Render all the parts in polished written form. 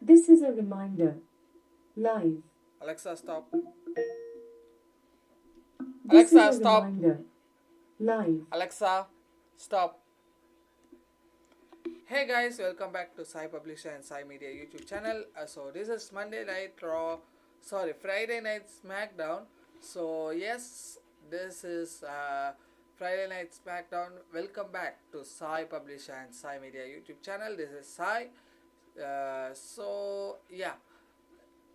This is a reminder. Live. Alexa, stop. This is Alexa, a stop. reminder. Live. Alexa, stop. Hey guys, welcome back to Sai Publisher and Sai Media YouTube channel. So this is Monday night Raw, Friday night Smackdown. So yes, this is Friday night Smackdown. Welcome back to Sai Publisher and Sai Media YouTube channel. This is Sai. Yeah,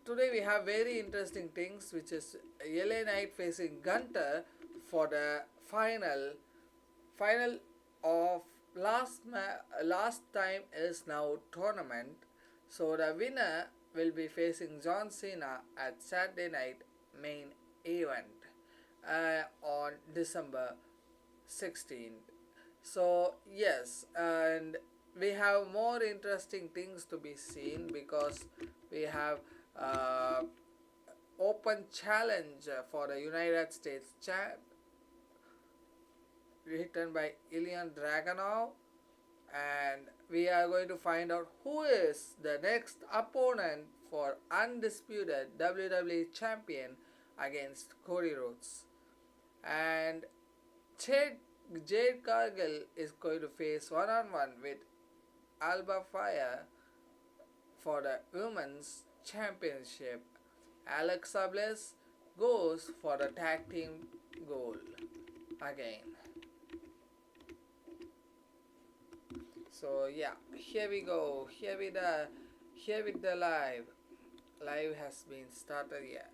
today we have very interesting things, which is LA Knight facing Gunter for the final of last time is now tournament. So the winner will be facing John Cena at Saturday night main event on December 16th. So yes, and we have more interesting things to be seen because we have uh, open challenge for the United States champ written by Ilyan Dragunov, and we are going to find out who is the next opponent for undisputed WWE champion against Cody Rhodes. And Jade Cargill is going to face one-on-one with Alba Fire for the women's championship. Alexa Bliss goes for the tag team goal again. So yeah, here we go. Here with the live. Live has been started here,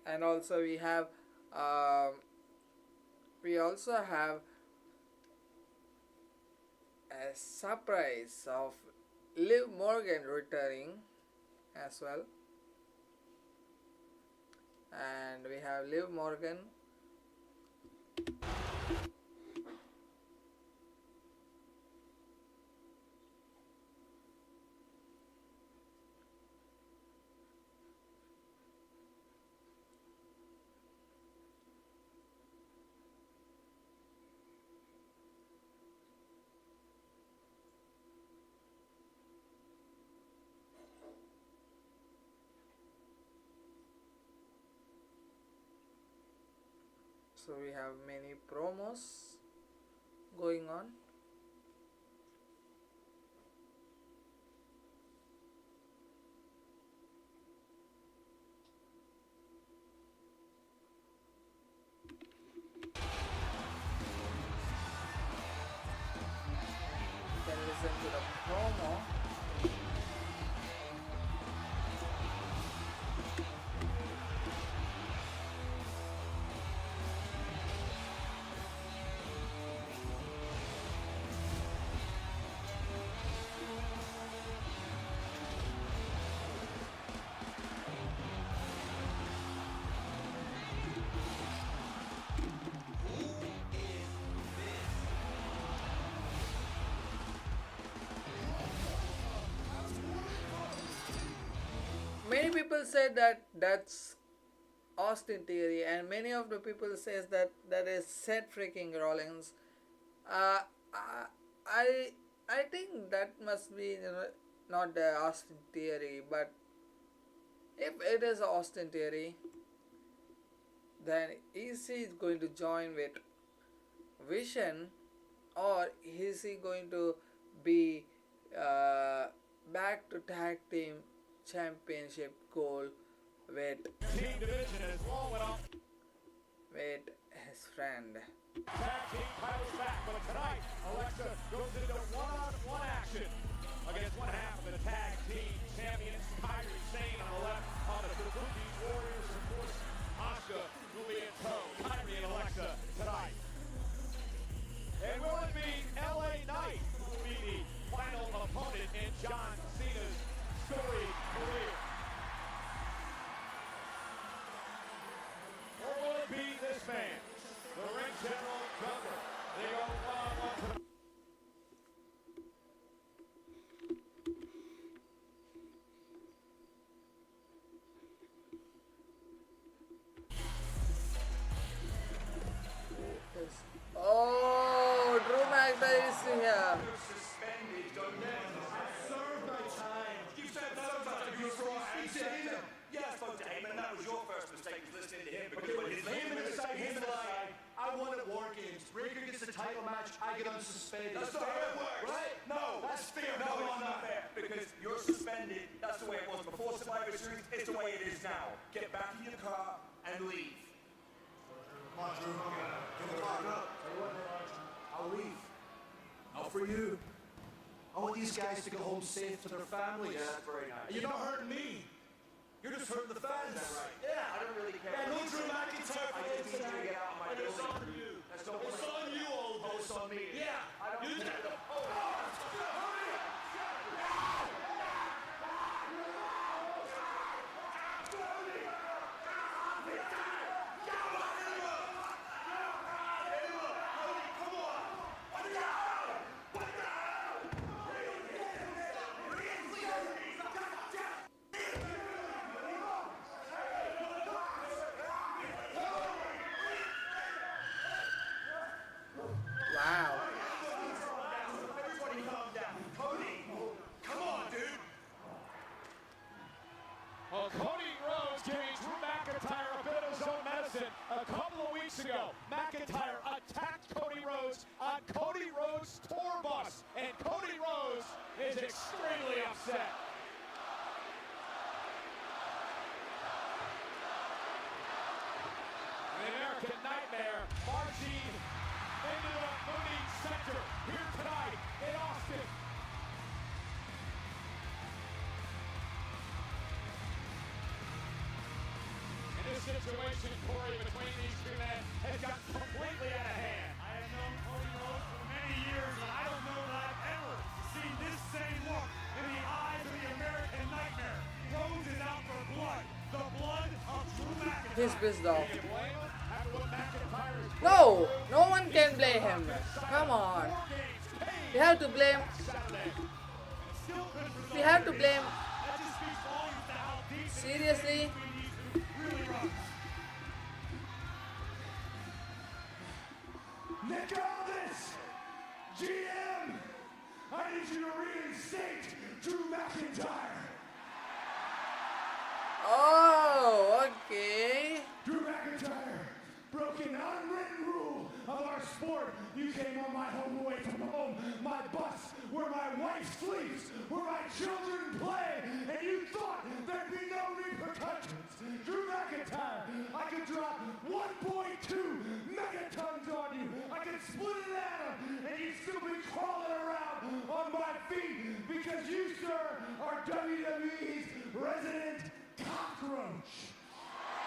and also um, we also have a surprise of Liv Morgan returning as well, and we have Liv Morgan. So we have many promos going on. You can listen to the promo. Many people say that that's Austin Theory, and many of the people says that that is Seth freaking Rollins. Uh, I I I think that must be, not the Austin Theory, but if it is Austin Theory, then is he going to join with Vision, or is he going to be uh, back to tag team championship goal with with his friend? Tag team titles back, but tonight, Alexa goes into one-on-one action against one half of the tag team champions, Kairi Sane on the left, on the Kabuki Warriors, of course, Asuka will be in tow. Kairi and Alexa tonight. And will it be LA Knight who will be the final opponent in John Cena's storied career? Or will it be this man, the ring general Gunter? They go one-on-one. title match, I get unsuspended. That's not how it works. Right? No, that's fair. No, it's not fair. Because you're suspended. That's the way it was before Survivor Series. It's the way it is now. Get back in your car and leave. Come on, Drew. Get the fuck up. Tell you what, I'll leave. Not for you. I want these guys to go home safe to their families. Yeah, that's very nice. You're not hurting me. You're just hurting the fans. That's right. Yeah, I don't really care. Yeah, no Drew McIntyre I just need you to get out of my and it's building. on you. That's no It's point. on you all Oh, it's on me. Yeah. I don't You care. did it. Wow. Everybody calm down. Cody, come on, dude. Well, Cody Rhodes giving Drew McIntyre a bit of his own medicine a couple of weeks ago. McIntyre attacked Cody Rhodes on Cody Rhodes' tour bus, and Cody Rhodes is extremely upset. The American Nightmare marching into the Mooney Center here tonight in Austin. And this situation, Corey, between these two men has gotten completely out of hand. I have known Cody Rhodes for many years, and I don't know that I've ever seen this same look in the eyes of the American Nightmare. Rhodes is out for blood. The blood of Drew McIntyre. He's pissed off. Can you blame him after what McIntyre has No, no one can blame him. Come on. We have to blame. We have to blame. That just speaks volumes to how deep Seriously? it really runs. Nick Aldis, GM, I need you to reinstate Drew McIntyre. Oh, okay. Drew McIntyre broke an unwritten rule of our sport. You came on my home away from home, my bus, where my wife sleeps, where my children play, and you thought there'd be no repercussions. Drew McIntyre, I could drop 1.2 megatons on you. I could split an atom, and you'd still be crawling around on my feet because you, sir, are WWE's resident cockroach.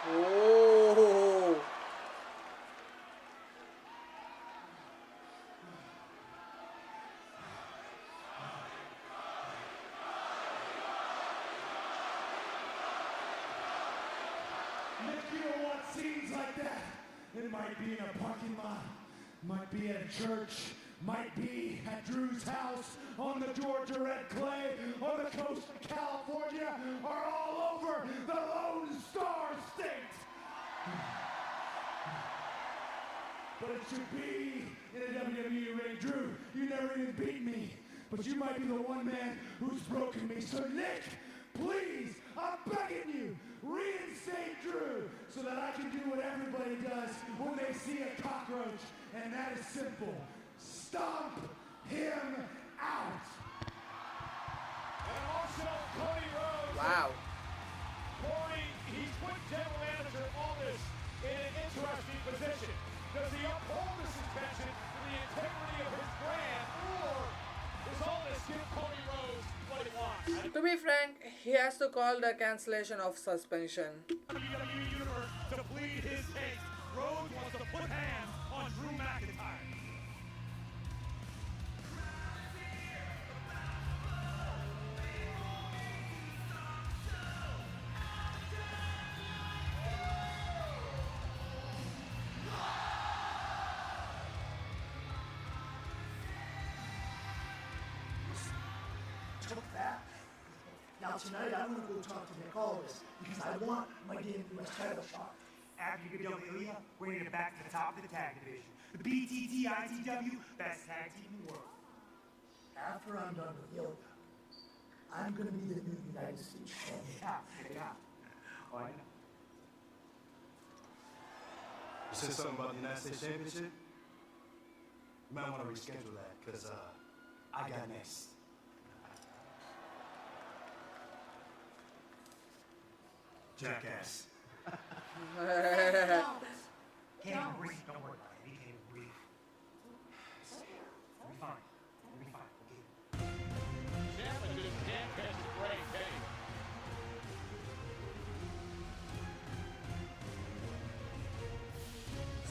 Oh. Nick, you don't want scenes like that. It might be in a parking lot, might be at a church, might be at Drew's house, on the Georgia Red Clay, on the coast of California, or all over the Lone Star State. But it should be in a WWE ring. Drew, you never even beat me, but you might be the one man who's broken me. So Nick, please, I'm begging you, reinstate Drew so that I can do what everybody does when they see a cockroach, and that is simple. Stomp him out. And also Cody Rhodes. Wow. Corey, he's put general manager Aldis in an interesting position. Does he uphold the suspension for the integrity of his brand, or does Aldis give Cody Rhodes what he wants? To be frank, he has to call the cancellation of suspension. WWE Universe to plead his case. Rhodes wants to put hands on Drew McIntyre. Took that. Now tonight I'm gonna go talk to Nick Aldis because I want my damn US title shot. After you get WWE, we're gonna get back to the top of the tag division. The BTT ITW, best tag team in the world. After I'm done with Ilya, I'm gonna be the new United States champion. Yeah. Oh, I know. You said something about the United States Championship? You might want to reschedule that, because I got next. Jackass. Can't even breathe. Don't worry about it. He can't even breathe. You'll be fine. You'll be fine. Okay. Ciampa just can't catch a break, can he?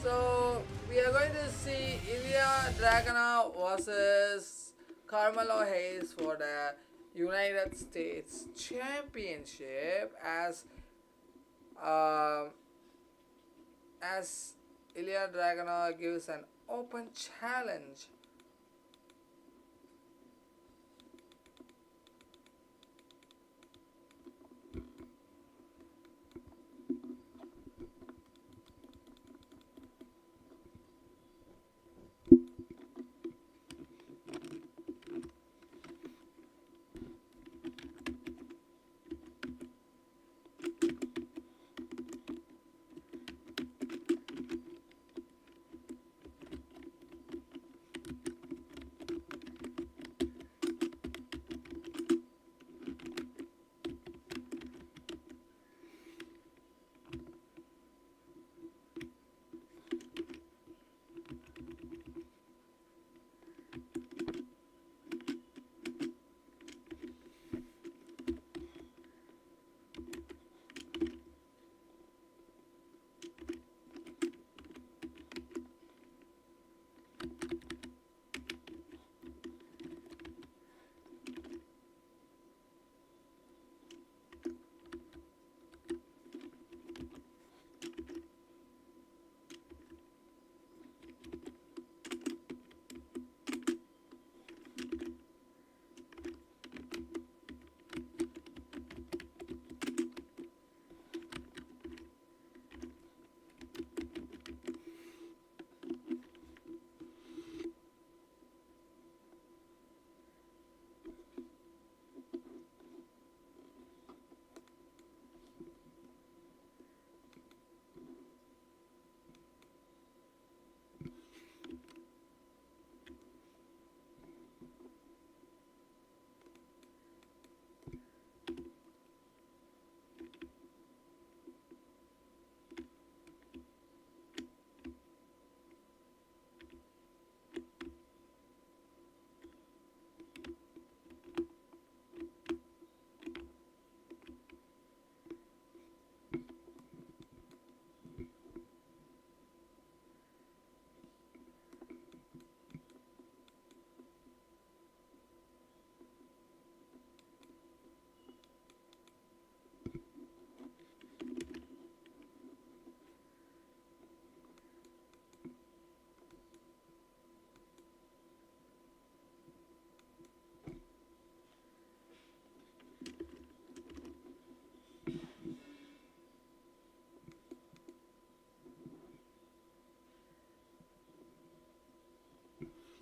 So we are going to see Ilya Dragunov versus Carmelo Hayes for the United States Championship um, as Ilya Dragunov gives an open challenge.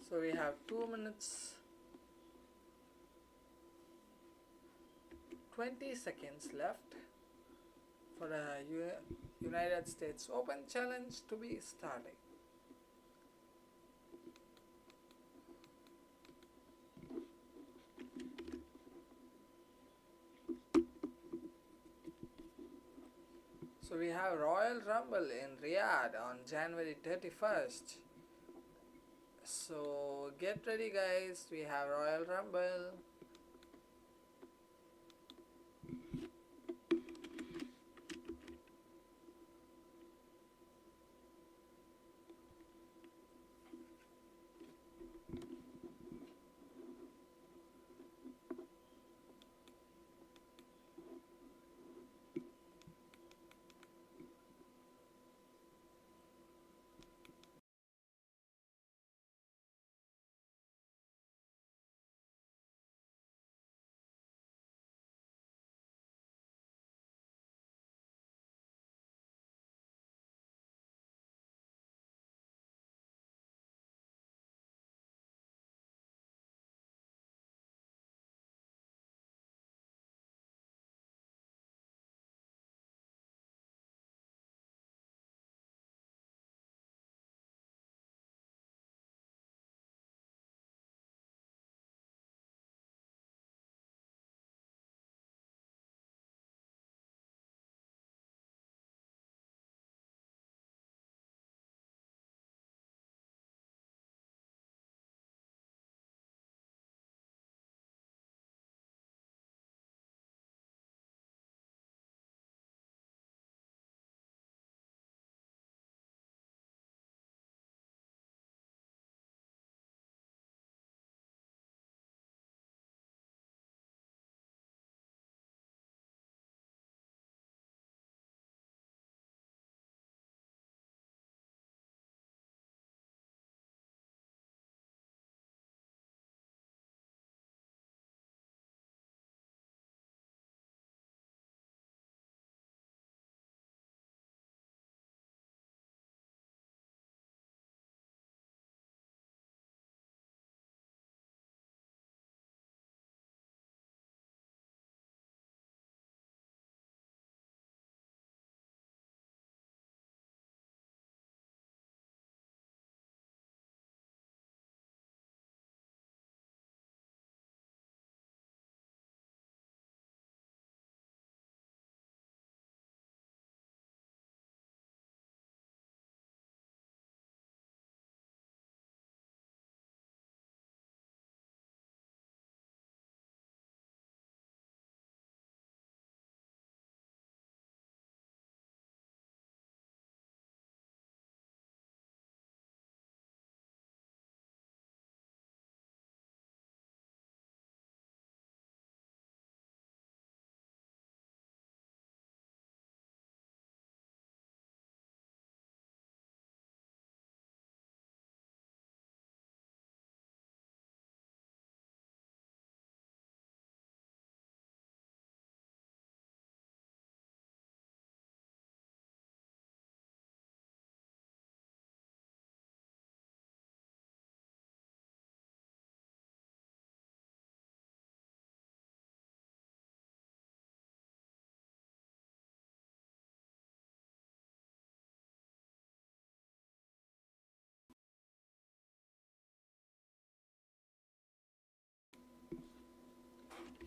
So we have 2 minutes 20 seconds left for the United States Open Challenge to be starting. So we have Royal Rumble in Riyadh on January 31st. So get ready guys, we have Royal Rumble.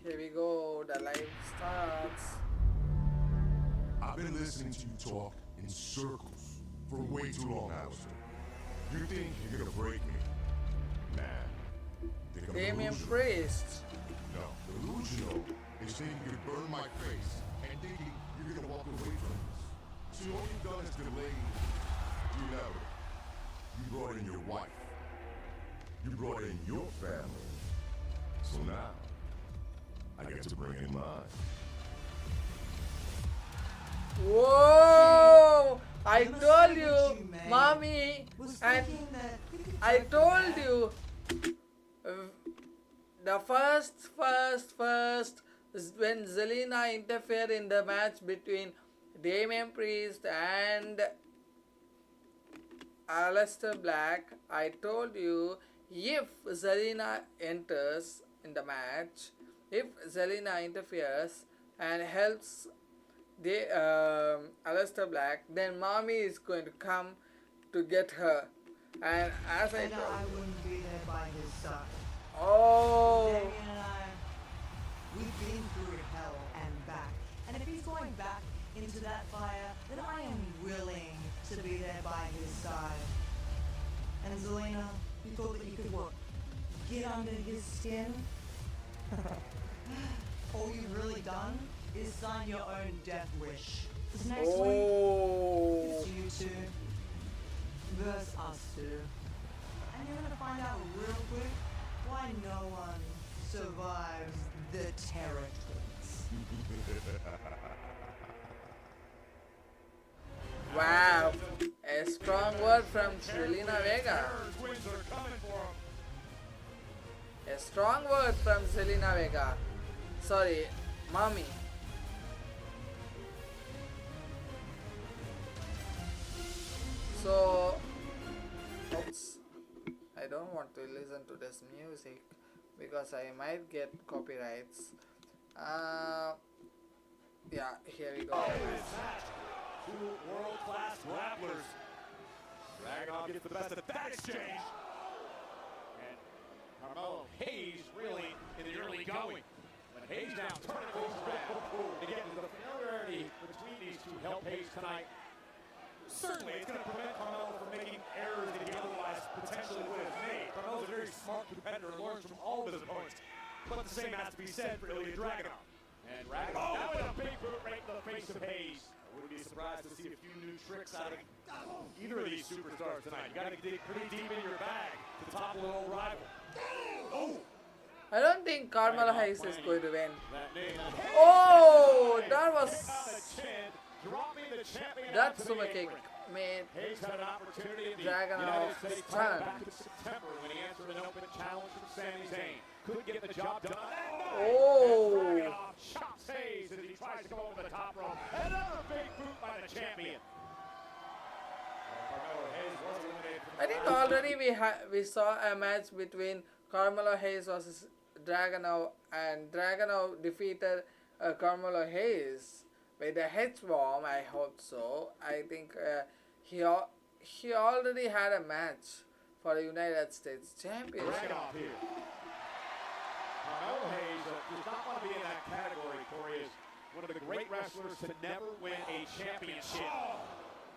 Here we go. The live starts. I've been listening to you talk in circles for way too long, Alistair. You think you're gonna break me? Nah. Think I'm Damian delusional. Priest. No, delusional is thinking you can burn my face and thinking you're gonna walk away from this. See, all you've done is delay. You never. You brought in your wife. You brought in your family. So now, I get to bring in mine. Whoa! I gonna told say you, what you made mommy, Was and thinking that we could I check told that. you. The first is when Zelina interfered in the match between Damian Priest and Aleister Black. I told you, if Zelina enters in the match, if Zelina interferes and helps Aleister Black, then mommy is going to come to get her. And as I And told I wouldn't be there by his side. oh, Damien and I, we've been through hell and back. And if he's going back into that fire, then I am willing to be there by his side. And Zelina, you thought that you could what? Get under his skin? All you've really done is sign your own death wish. 'Cause next week, oh, it's you two versus us two. And you're gonna find out real quick why no one survives the Terror Twins. wow, a strong word from Zelina Vega. Twins are coming for him. A strong word from Zelina Vega. Sorry, mommy. So, oops, I don't want to listen to this music because I might get copyrights. Yeah, here we go. This match, two world-class grapplers. Dragunov gets the best of that exchange. And Carmelo Hayes really in the early going. But Hayes now turning things around. Again, the familiarity between these two help Hayes tonight. Certainly, it's going to prevent Carmelo from making errors that he otherwise potentially would have made. Carmelo's a very smart competitor and learns from all of his opponents. But the same has to be said for Ilya Dragunov. And Dragunov now with a big boot right in the face of Hayes. I wouldn't be surprised to see a few new tricks out of either of these superstars tonight. You got to dig pretty deep in your bag to topple an old rival. Oh! I don't think Carmelo Hayes is going to win. That name. Oh, that was Dropping the champion that out to the super kick apron. made Hayes had an opportunity in the Dragunov United States stunned. title back in September when he answered an open challenge from Sami Zayn. Could get the job done. Oh. And Dragunov chops Hayes as he tries to go over the top rope. Another big boot by the champion. Carmelo Hayes was eliminated from I think already we saw a match between Carmelo Hayes versus Dragunov, and Dragunov defeated Carmelo Hayes with a H-bomb. I hope so. I think he already had a match for the United States Championship. Dragunov here. Carmelo Hayes does not want to be in that category, Corey, is one of the great wrestlers to never win a championship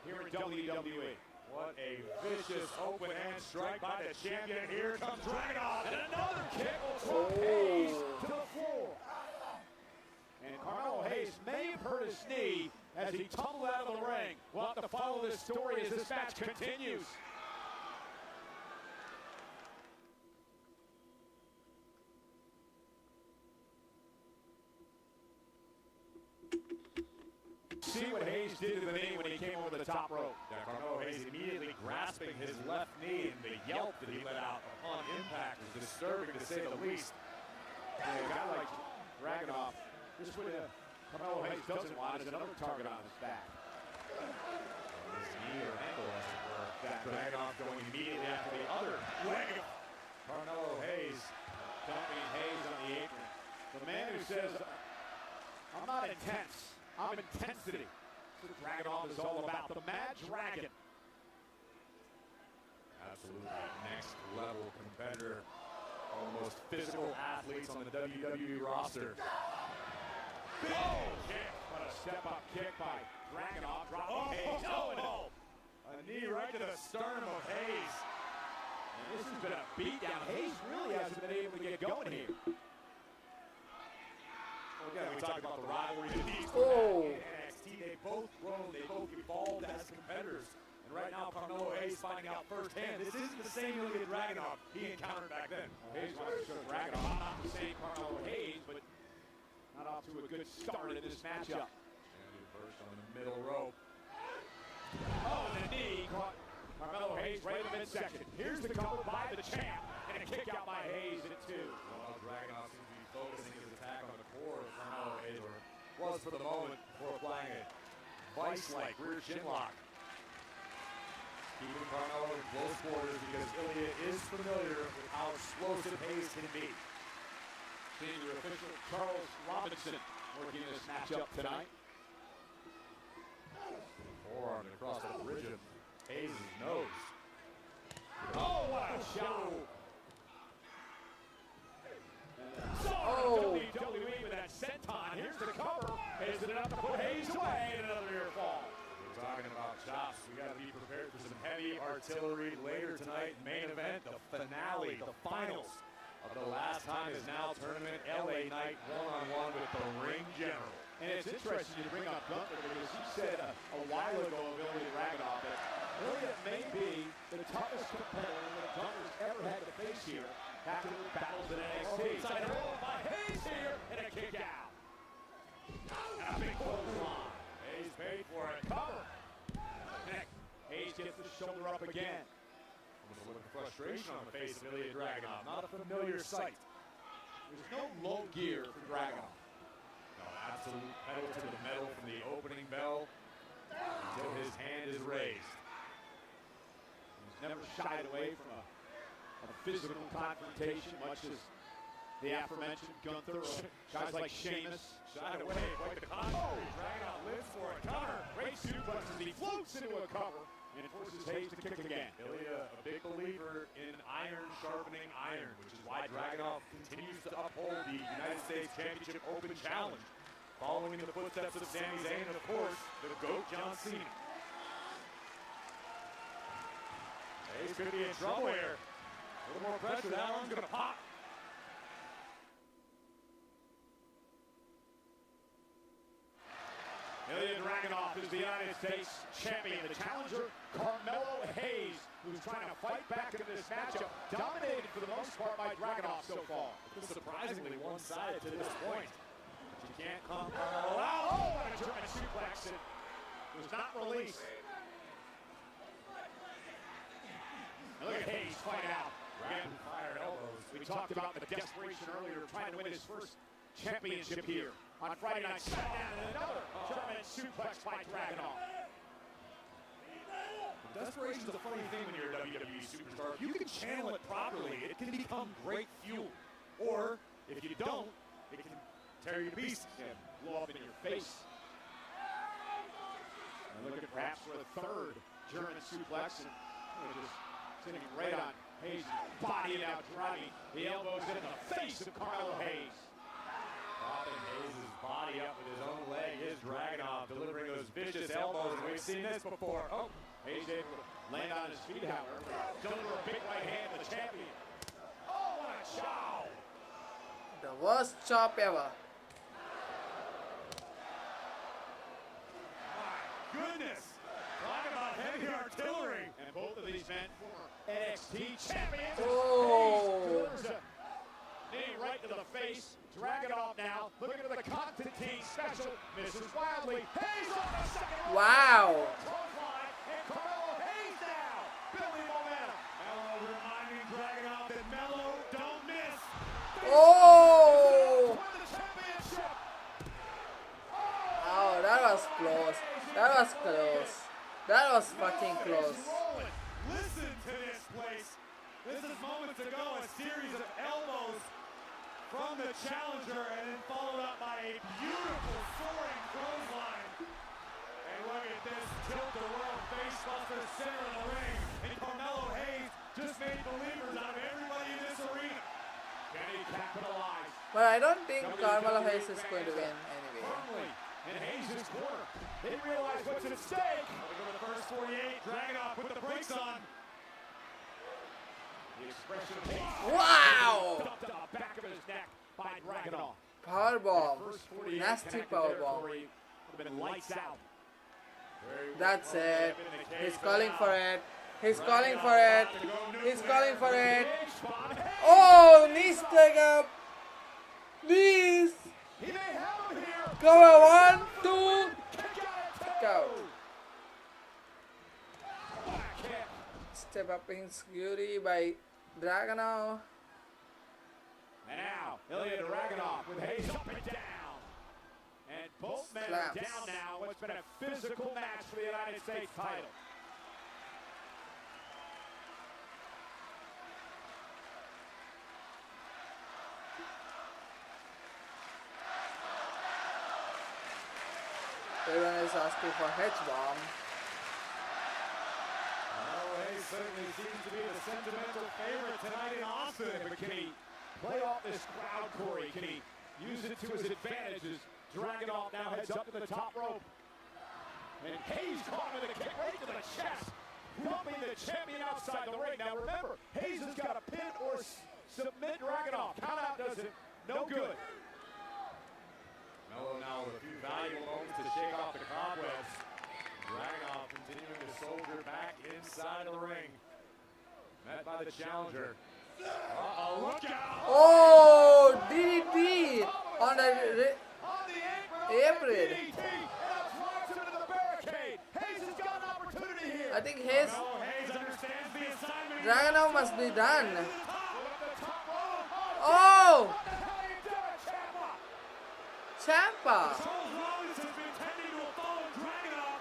here in WWE. What a vicious open hand strike by the champion. Here comes Dragunov, and another kick will throw Hayes to the floor. And Carmelo Hayes may have hurt his knee as he tumbled out of the ring. We'll have to follow this story as this match continues. See what Hayes did to the knee when he came over the top rope. Carmelo Hayes immediately grasping his left knee, and the yelp that he let out upon impact is disturbing to say the least. And a guy like Dragunov, just what Carmelo Hayes doesn't want is another target on his back. His knee or ankle, as it were. That Dragunov going immediately after the other leg of Carmelo Hayes, dumping Hayes on the apron. The man who says, I'm not intense. I'm intensity. That's what Dragunov is all about. The Mad Dragon. Absolutely next level competitor. One of the most physical athletes on the WWE roster. Big kick, but a step-up kick by Dragunov, dropping Hayes. Oh, no! A knee right to the sternum of Hayes. And this has been a beatdown. Hayes really hasn't been able to get going here. Well, again, we talked about the rivalry that these two have in NXT. They both grown, they both evolved as competitors. And right now, Carmelo Hayes finding out firsthand, this isn't the same Ilya Dragunov he encountered back then. Hayes wants to show Dragunov, not the same Carmelo Hayes, but not off to a good start in this matchup. Standing first on the middle rope. Oh, and the knee caught Carmelo Hayes right in the midsection. Here's the cover by the champ, and a kick out by Hayes at 2. Well, Dragunov seems to be focusing his attack on the core of Carmelo Hayes, or was for the moment, before applying a vice-like rear chin lock. Keeping Carmelo in close quarters because Ilya is familiar with how explosive Hayes can be. Senior official Charles Robinson working this matchup tonight. Forearm across the bridge of Hayes' nose. Oh, what a shot! WWE with that senton. Here's the cover. Is it enough to put Hayes away in another near fall? We're talking about chops. We got to be prepared for some heavy artillery later tonight. Main event, the finale, the finals of the last time is now tournament LA Night one-on-one with the Ring General. And it's interesting you bring up Gunther because he said a while ago of Ilya Dragunov that Ilya may be the toughest competitor that Gunther's ever had to face here after the battles in NXT. Side roll by Hayes here and a kick out. And a big clothesline. Hayes paid for it. Cover. Hayes gets the shoulder up again. Almost a look of frustration on the face of Ilya Dragunov. Not a familiar sight. There's no low gear for Dragunov. No, absolute pedal to the metal from the opening bell until his hand is raised. He's never shied away from a physical confrontation, much as the aforementioned Gunther or guys like Sheamus shied away. Quite the contrary. Dragunov lives for a counter. Great suplex as he floats into a cover and forces Hayes to kick again. Ilya, a big believer in iron sharpening iron, which is why Dragunov continues to uphold the United States Championship Open Challenge, following in the footsteps of Sami Zayn and, of course, the GOAT John Cena. Hayes could be in trouble here. A little more pressure, that arm's going to pop. Ilya Dragunov is the United States champion. The challenger, Carmelo Hayes, who's trying to fight back into this matchup, dominated for the most part by Dragunov so far. It's surprisingly one-sided to this point. But you can't come Carmelo out. Oh, what a German suplex. It was not released. And look at Hayes fight out. Rapid fire elbows. We talked about the desperation earlier, trying to win his first championship here on Friday Night Smackdown, and another German suplex by Dragunov. Desperation is a funny thing when you're a WWE superstar. If you can channel it properly, it can become great fuel. Or, if you don't, it can tear you to pieces and blow up in your face. And look at perhaps for a third German suplex, and just sitting right on Hayes' body now, driving the elbows in the face of Carmelo Hayes. Propping Hayes' body up with his own leg. Here's Dragunov delivering those vicious elbows. We've seen this before. Oh, Hayes able to land on his feet, however. Deliver a big right hand to the champion. Oh, what a chow! The worst chop ever. My goodness! Talk about heavy artillery. And both of these men former NXT champions. Oh. Hayes delivers a knee right to the face. Dragunov now, looking at the Constantine special, misses wildly. Hayes on the second. Wow. Clothesline, and Carmelo Hayes now, building momentum. Melo reminding Dragunov that Melo don't miss. Oh. Win the championship. Oh, that was close. That was close. That was fucking close. Listen to this place. This is moments ago, a series of elbows from the challenger, and then followed up by a beautiful soaring clothesline. And look at this tilt-the-world facebuster center of the ring. And Carmelo Hayes just made believers out of everybody in this arena. capitalize. But I don't think Carmelo Hayes is going to win anyway. Firmly in Hayes' corner. They realize what's at stake. We go to the first 48. Dragunov with the brakes on. The expression of Hayes. Wow! Dumped to the back of his neck by Dragunov. Power bomb. First 48 Nasty connected power there, bomb. Corey. Would have been lights out. That's it. He's calling for it. He's calling for it. He's calling for it. Oh, knees leg up. Knees. He may have him here. Cover 1, 2, go. Step up in security by Dragunov. And now, Ilya Dragunov with Hayes up and down. And both men are Slaps. down now. What's been a physical match for the United States title. Everyone is asking for H-bomb. Hayes certainly seems to be the sentimental favorite tonight in Austin. But can he play off this crowd, Corey? Can he use it to his advantage as Dragunov now heads up to the top rope? And Hayes caught with a kick right to the chest, bumping the champion outside the ring. Now remember, Hayes has got to pin or submit Dragunov. Count out does it no good. Mello now with a few valuable moments to shake off the cobwebs. Dragunov continuing to soldier back inside the ring. Met by the challenger. Uh-oh, look out! Oh, DDT on the On the apron. DDT, and it drives him into the barricade. Hayes has got an opportunity here. I think Hayes, Hayes understands the assignment. Dragunov must be done. With the top rope. Oh, How you doing, Ciampa? Ciampa. Charles Robinson's been tending to a fallen Dragunov.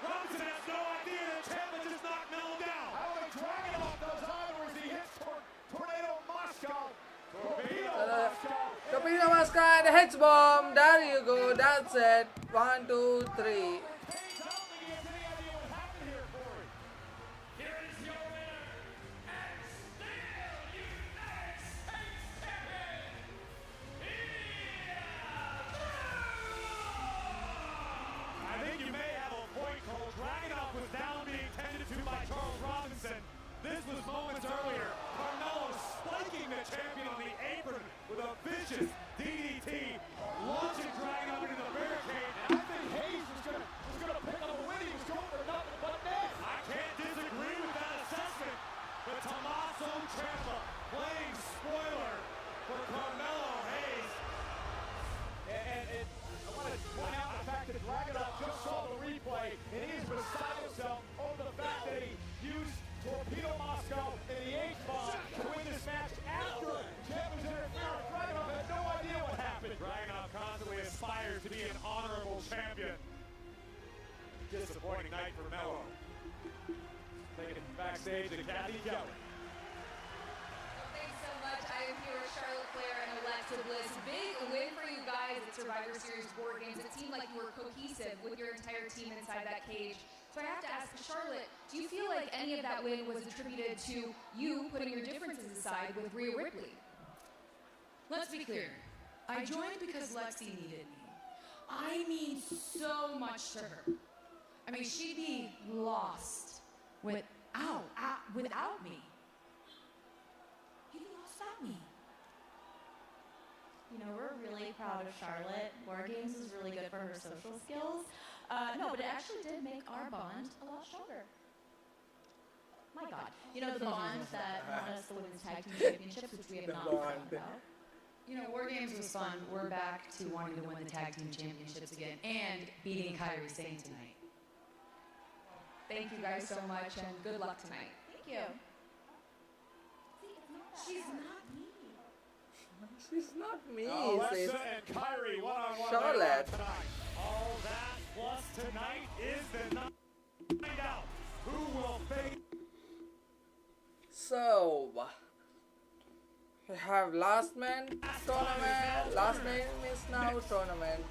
Robinson has no idea that Ciampa just knocked Mello down. I don't think Dragunov does either as he hits Tornado Moscow. Torpedo Uh, Moscow. Torpedo Moscow and H-bomb. There you go. That's it. 1, 2, 3. Hayes, I don't think he has any idea what happened here, Corey. Here is your winner, and still United States champion, I think you may have a point, Cole. Dragunov was down being tended to by Charles Robinson. This was moments earlier. Carmelo spiking the champion on the apron with a vicious DDT, launching Dragunov into the barricade. And I think Hayes was gonna pick up a win. He was going for nothing but net. I can't disagree with that assessment, but Tommaso Ciampa playing spoiler for Carmelo Hayes. And I want to point out the fact that Dragunov just saw the replay, and he is beside himself over the fact that he used Torpedo Moscow and the H-bomb to win this match after Ciampa's interference. Dragunov had no idea what happened. Dragunov constantly aspires to be an honorable champion. Disappointing night for Mello. Taking it backstage to Kathy Kelly. Thanks so much. I am here with Charlotte Flair and Alexa Bliss. Big win for you guys at Survivor Series Board Games. It seemed like you were cohesive with your entire team inside that cage. So I have to ask Charlotte, do you feel like any of that win was attributed to you putting your differences aside with Rhea Ripley? Let's be clear. I joined because Lexi needed me. I mean so much to her. I mean, she'd be lost without me. You'd be lost without me. You know, we're really proud of Charlotte. War Games is really good for her social skills. No, but it actually did make our bond a lot stronger. My God. You know, the bond that won us the Women's Tag Team Championships, which we have not forgotten about. You know, War Games was fun. We're back to wanting to win the tag team championships again and beating Kairi Sane tonight. Thank you guys so much and good luck tonight. Thank you. She's not me. She's not me, Alexa says and Kyrie one-on-one Charlotte. tonight. All that plus tonight is the night. Find out who will face. So, we have last man tournament. Last name is now tournament.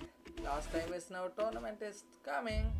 Last time is now tournament is coming.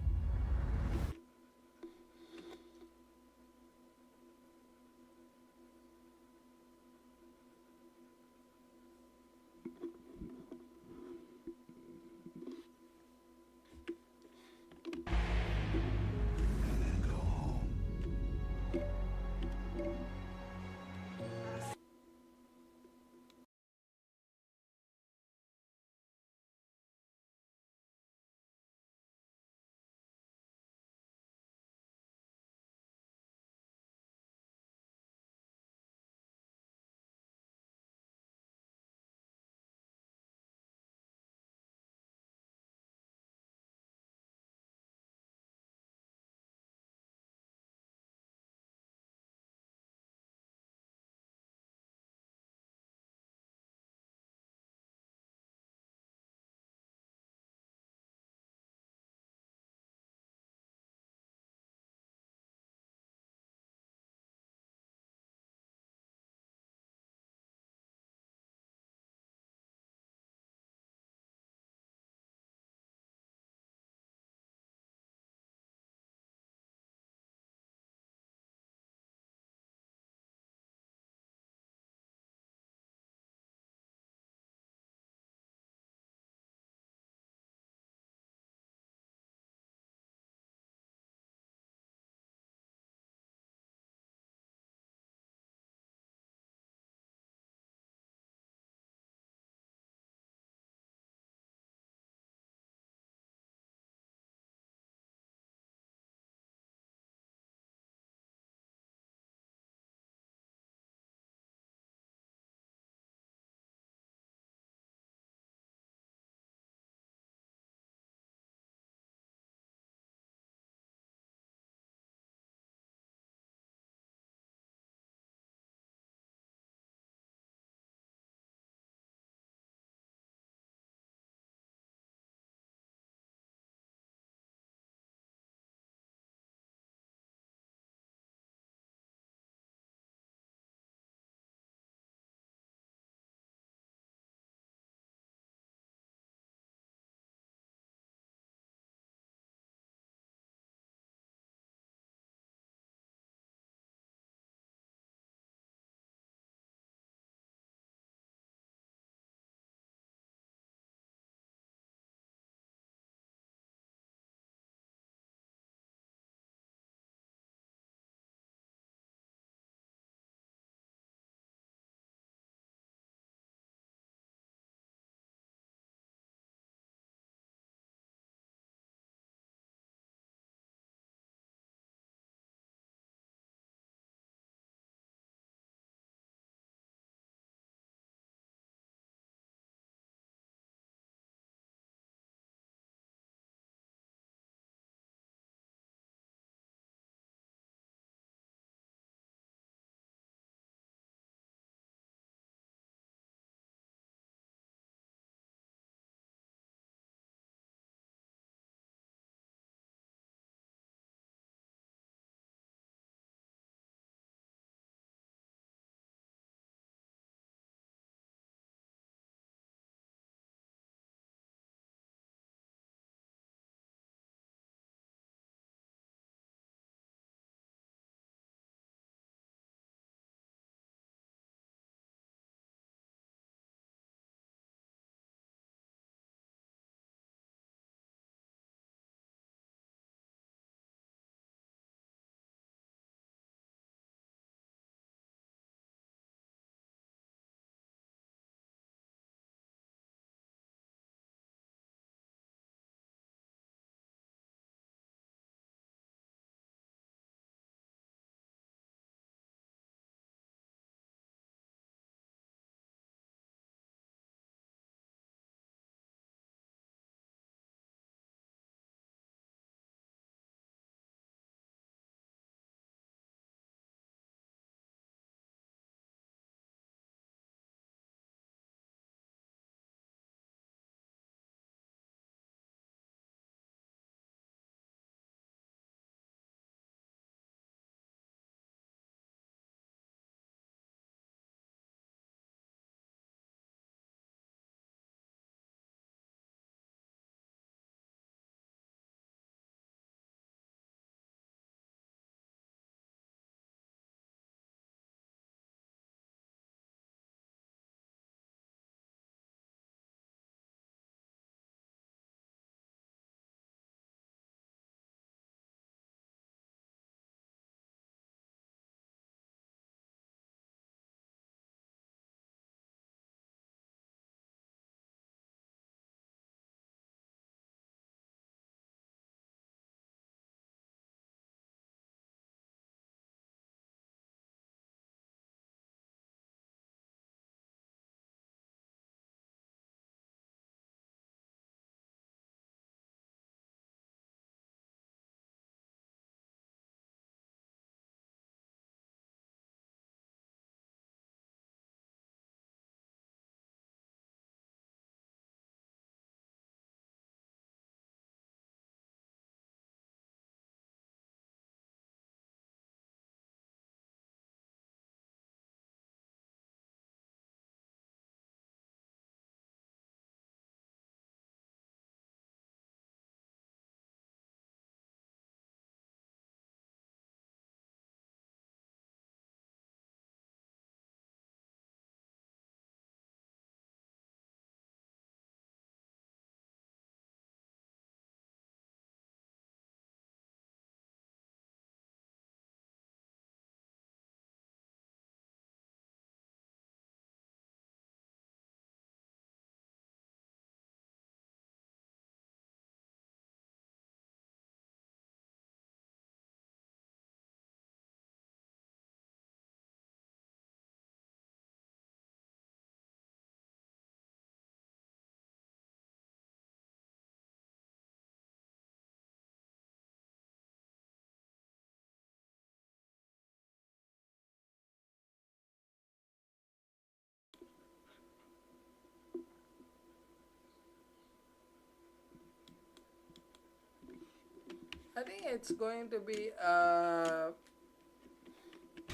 it's going to be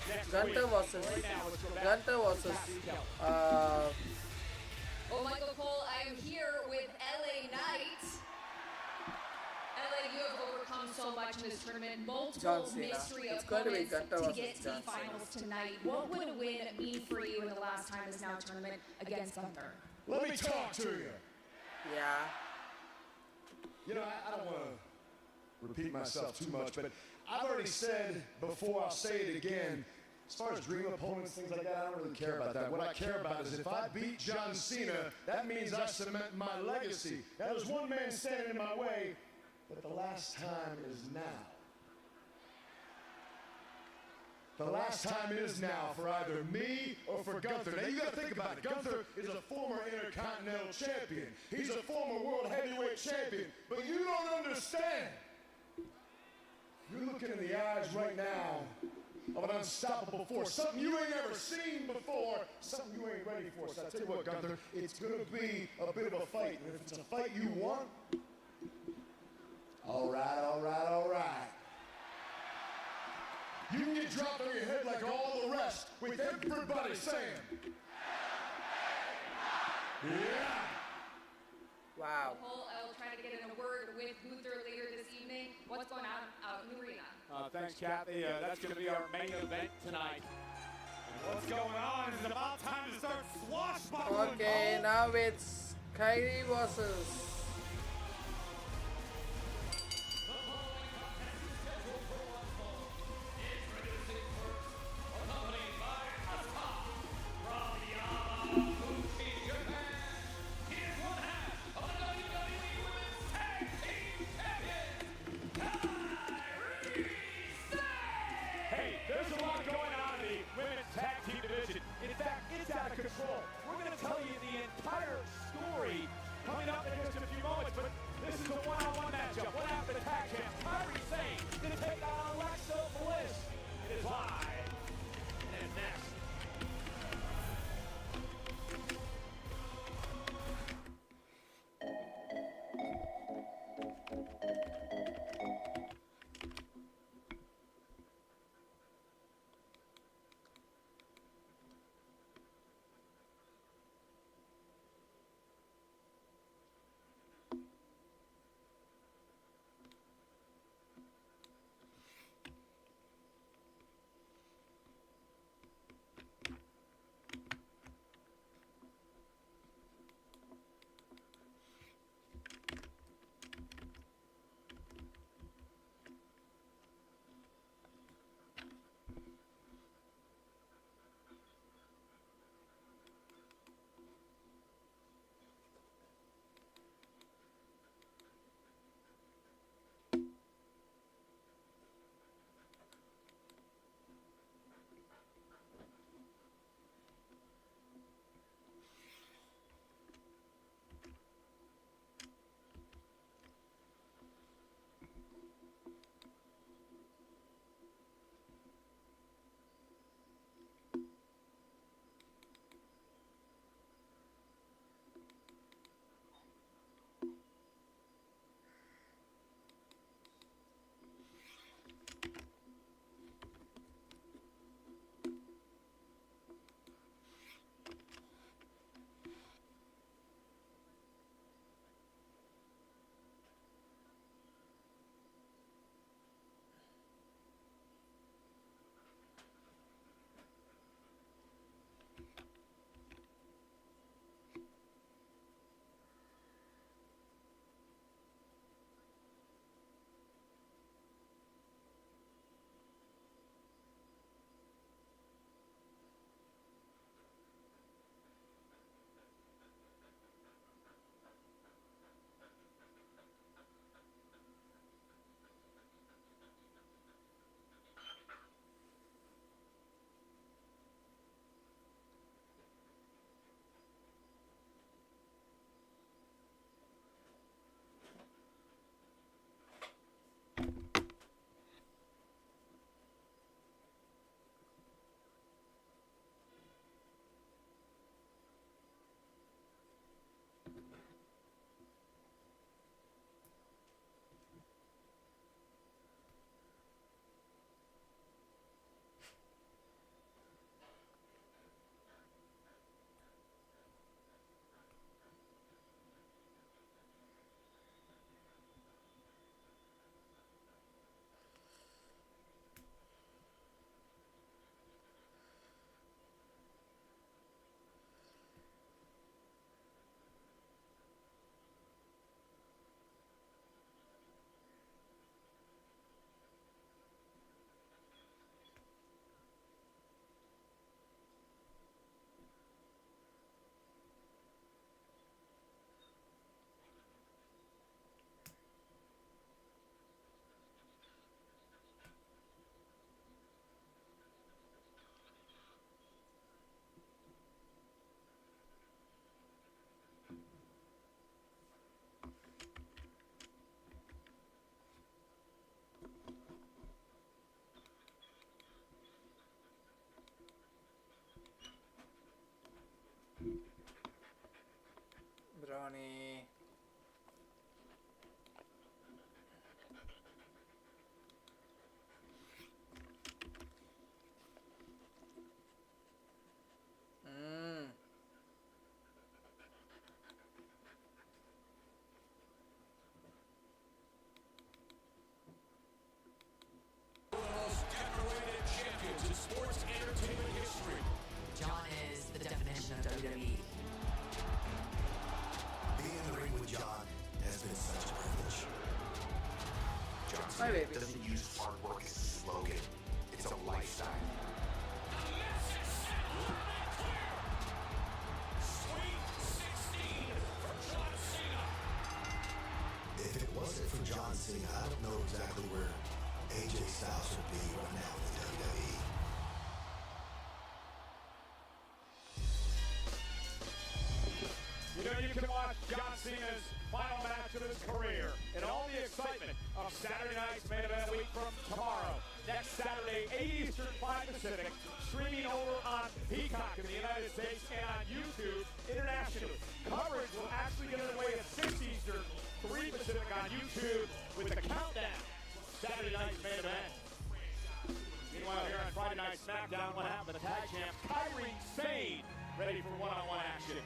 Next Gunter week. versus Right now, let's go back Gunter to versus Kathy Kelly. Oh, Michael Cole, I am here with LA Knight. LA, you have overcome so much in this tournament. Multiple John Cena. mystery It's going to be opponents Gunter to versus get to John the Cena. finals tonight. What would a win mean for you in the last time is now tournament against Gunther? Let me talk to you. Yeah. You know, I don't want to repeat myself too much, but I've already said before, I'll say it again. As far as dream opponents, things like that, I don't really care about that. What I care about is if I beat John Cena, that means I cement my legacy. Now, there's one man standing in my way, but the last time is now. The last time is now for either me or for Gunther. Now, you got to think about it. Gunther is a former Intercontinental Champion. He's a former World Heavyweight Champion. But you don't understand. You're looking in the eyes right now of an unstoppable force, something you ain't ever seen before, something you ain't ready for. So I tell you what, Gunther, it's going to be a bit of a fight. And if it's a fight you want, all right, all right, all right. You can get dropped on your head like all the rest with everybody saying, yeah. Wow. Cole, I will try to get in a word with Gunther later this evening. What's going on out in the arena? Thanks, Kathy. That's going to be our main event tonight. What's going on? It's about time to start swashbuckling. Okay, now it's Kyrie versus Hey, there's a lot going on in the women's tag team division. In fact, it's out of control. We're going to tell you the entire story coming up in just a Hi, baby. doesn't use hard work as a slogan. It's a lifestyle. If it wasn't for John Cena, I don't know exactly where AJ Styles would be right now in the WWE. You know, you can watch John Cena's final match of his career and all the excitement of Saturday night's main event week from tomorrow. Next Saturday, 8 Eastern, 5 Pacific, streaming over on Peacock in the United States and on YouTube internationally. Coverage will actually get underway at 6 Eastern, 3 Pacific on YouTube with the countdown. Saturday night's main event. Meanwhile, here on Friday night Smackdown, what happened? The tag champ Kyrie Sane ready for one-on-one action.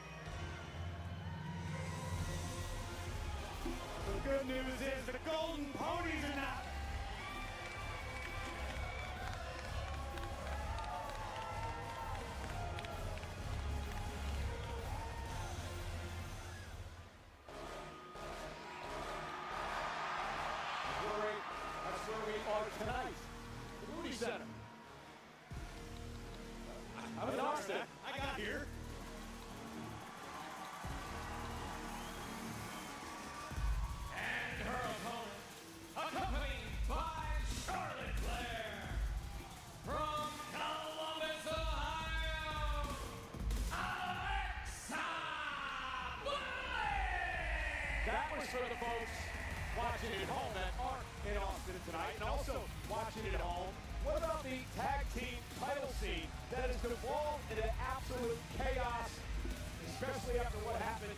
The good news is the Golden Ponies are not. That's where we are tonight. The Moody Center. I was Austin. I got here. And her opponent, accompanied by Charlotte Flair. From Columbus, Ohio, Alexa Bliss. That was for the folks watching at home that aren't in Austin tonight, and also watching at home. What about the tag team title scene that has devolved into absolute chaos, especially after what happened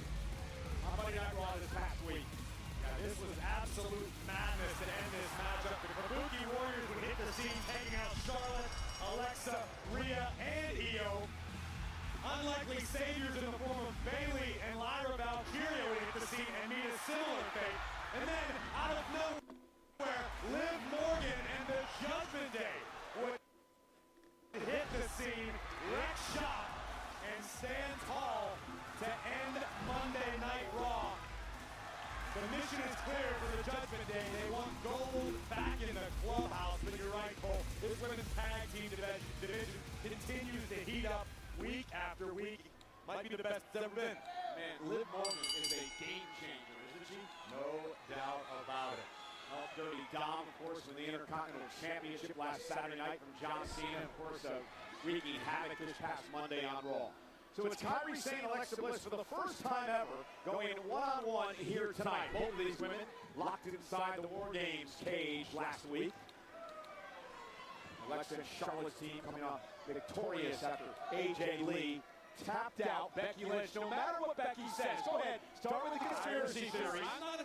on Monday Night Raw this past week? Yeah, this was absolute madness to end this matchup. The Kabuki Warriors would hit the scene, taking out Charlotte, Alexa, Rhea, and Io. Unlikely saviors in the form of Bayley and Lyra Valkyria would hit the scene and meet a similar fate. And then, out of nowhere, Liv Morgan and the Judgment Day would hit the scene, wreck shop, and stand tall to end Monday Night Raw. The mission is clear for the Judgment Day. They want gold back in the clubhouse, but you're right, Cole. This women's tag team division continues to heat up week after week. Might be the best it's ever been. Man, Liv Morgan is a game changer, isn't she? No doubt about it. Well, Dirty Dom, of course, with the Intercontinental Championship last Saturday night from John Cena, of course, wreaking havoc this past Monday on Raw. So it's Kyrie Sane and Alexa Bliss for the first time ever going one-on-one here tonight. Both of these women locked inside the War Games cage last week. Alexa and Charlotte's team coming off victorious after AJ Lee tapped out Becky Lynch. No matter what Becky says, go ahead, start with the conspiracy theory. I'm not a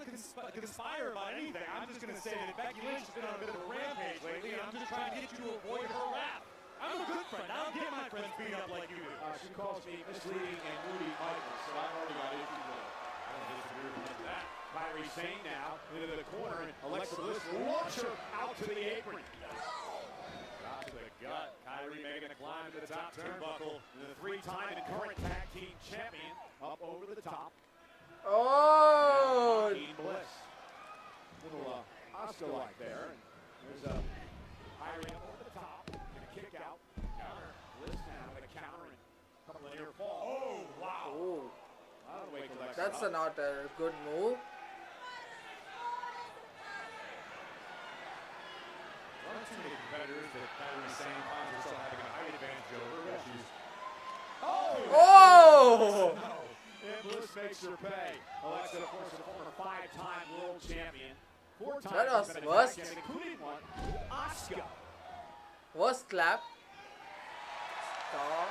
conspire about anything. I'm just going to say that Becky Lynch has been on a bit of a rampage lately, and I'm just trying to get you to avoid her wrath. I'm a good friend. I don't get my friends beat up like you do. She calls me misleading and Moody Michaels, so I've already got issues with it. I don't disagree with that. Kyrie Sane now into the corner, and Alexa Bliss will launch her out to the apron. Shot to the gut. Kyrie making a climb to the top turnbuckle. The three-time and current tag team champion up over the top. Oh! Team Bliss. Little Oscar-like there. And there's a Kyrie up over the top. And a kick out. Counter. Bliss now with a counter and a couple of near falls. Oh, wow. Oh, That'll wake Alexa that's up. not a good move. There aren't too many competitors that Kyrie Sane finds herself having a height advantage over. Yeah, she's Oh! And Bliss makes her pay. Alexa, of course, a former 5-time world champion. 4 times That was has been a worst. tag champion, including one with Asuka. Worst clap. Stop.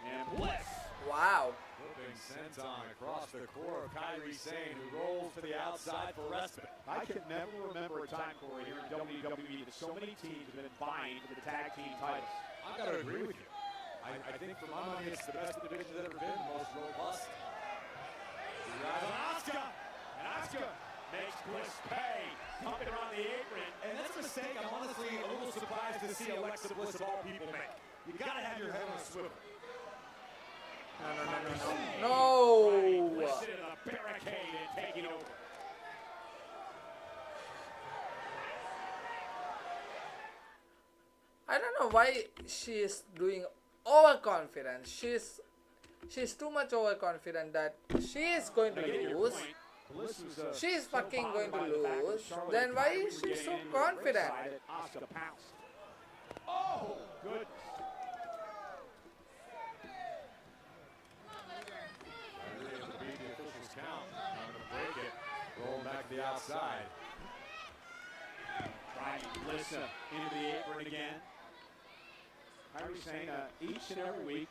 And Bliss. Wow. flipping senton across the core of Kyrie Sane, who rolls to the outside for respite. I can never remember a time, Corey, here in WWE that so many teams have been vying for the tag team titles. I've got to agree with you. I think for my money, it's the best the division's ever been, the most robust. He rides on Asuka, and Asuka makes Bliss pay, pumping around the apron. And that's a mistake I'm honestly a little surprised to see Alexa Bliss of all people make. You gotta have your head on a swivel. No. Bliss into the barricade and taking over. know why she is doing overconfident. She's too much overconfident that she is going to lose. She is fucking going to lose. Then why is she so confident? Oh, good. Really able to beat the officials' count. Trying to break it. Rolling back to the outside. Driving Lissa into the apron again. Kyrie saying each and every week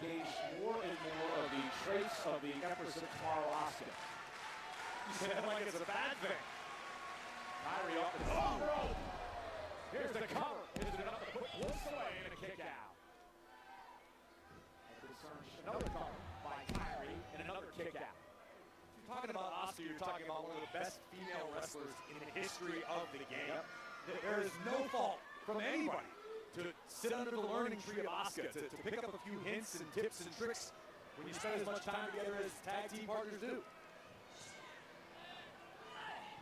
gains more and more of the traits of the Empress of Tomorrow Asuka. You say that like it's a bad thing. Kyrie off the top rope. Here's the cover. Is it enough to put Bliss away and a kick out? Another cover by Kyrie and another kick out. If you're talking about Asuka, you're talking about one of the best female wrestlers in the history of the game. There is no fault from anybody to sit under the learning tree of Asuka, to pick up a few hints and tips and tricks when you spend as much time together as tag team partners do.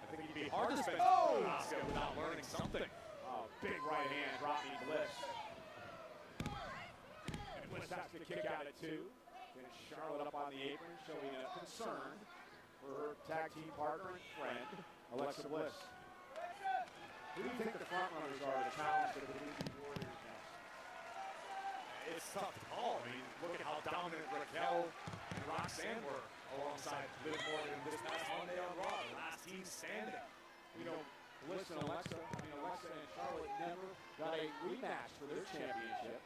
I think it'd be hard to spend time with Asuka without learning something. Oh, big right hand dropping Bliss. And Bliss has to kick out at 2. Then Charlotte up on the apron, showing a concern for her tag team partner and friend, Alexa Bliss. Who do you think the front runners are to challenge the Kabuki Warriors next? It's tough to call. I mean, look at how dominant Raquel and Roxanne were alongside Liv Morgan this past Monday on Raw. The last team standing. You know, Bliss and Alexa and Charlotte never got a rematch for their championship.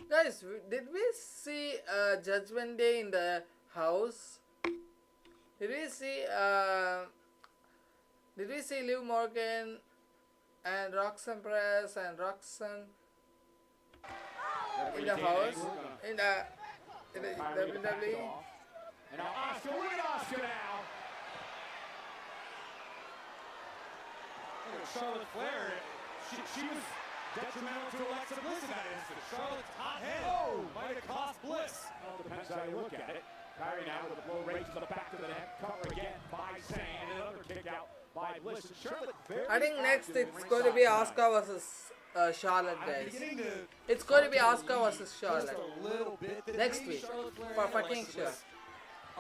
Guys, did we see Judgment Day in the house? Did we see Liv Morgan and Roxanne Perez and Roxanne in the house? In the WWE? And now Asuka, look at Asuka now. Charlotte Flair, she was detrimental to Alexa Bliss in that instance. Charlotte's hot head might have cost Bliss. Well, depends how you look at it. Kyrie now with a blow right to the back of the neck. Cover again by Zayn. And another kick out by Bliss. And Charlotte I think next it's going to be Asuka versus Charlotte, guys. It's going to be Asuka versus Charlotte. Next week, for fucking sure.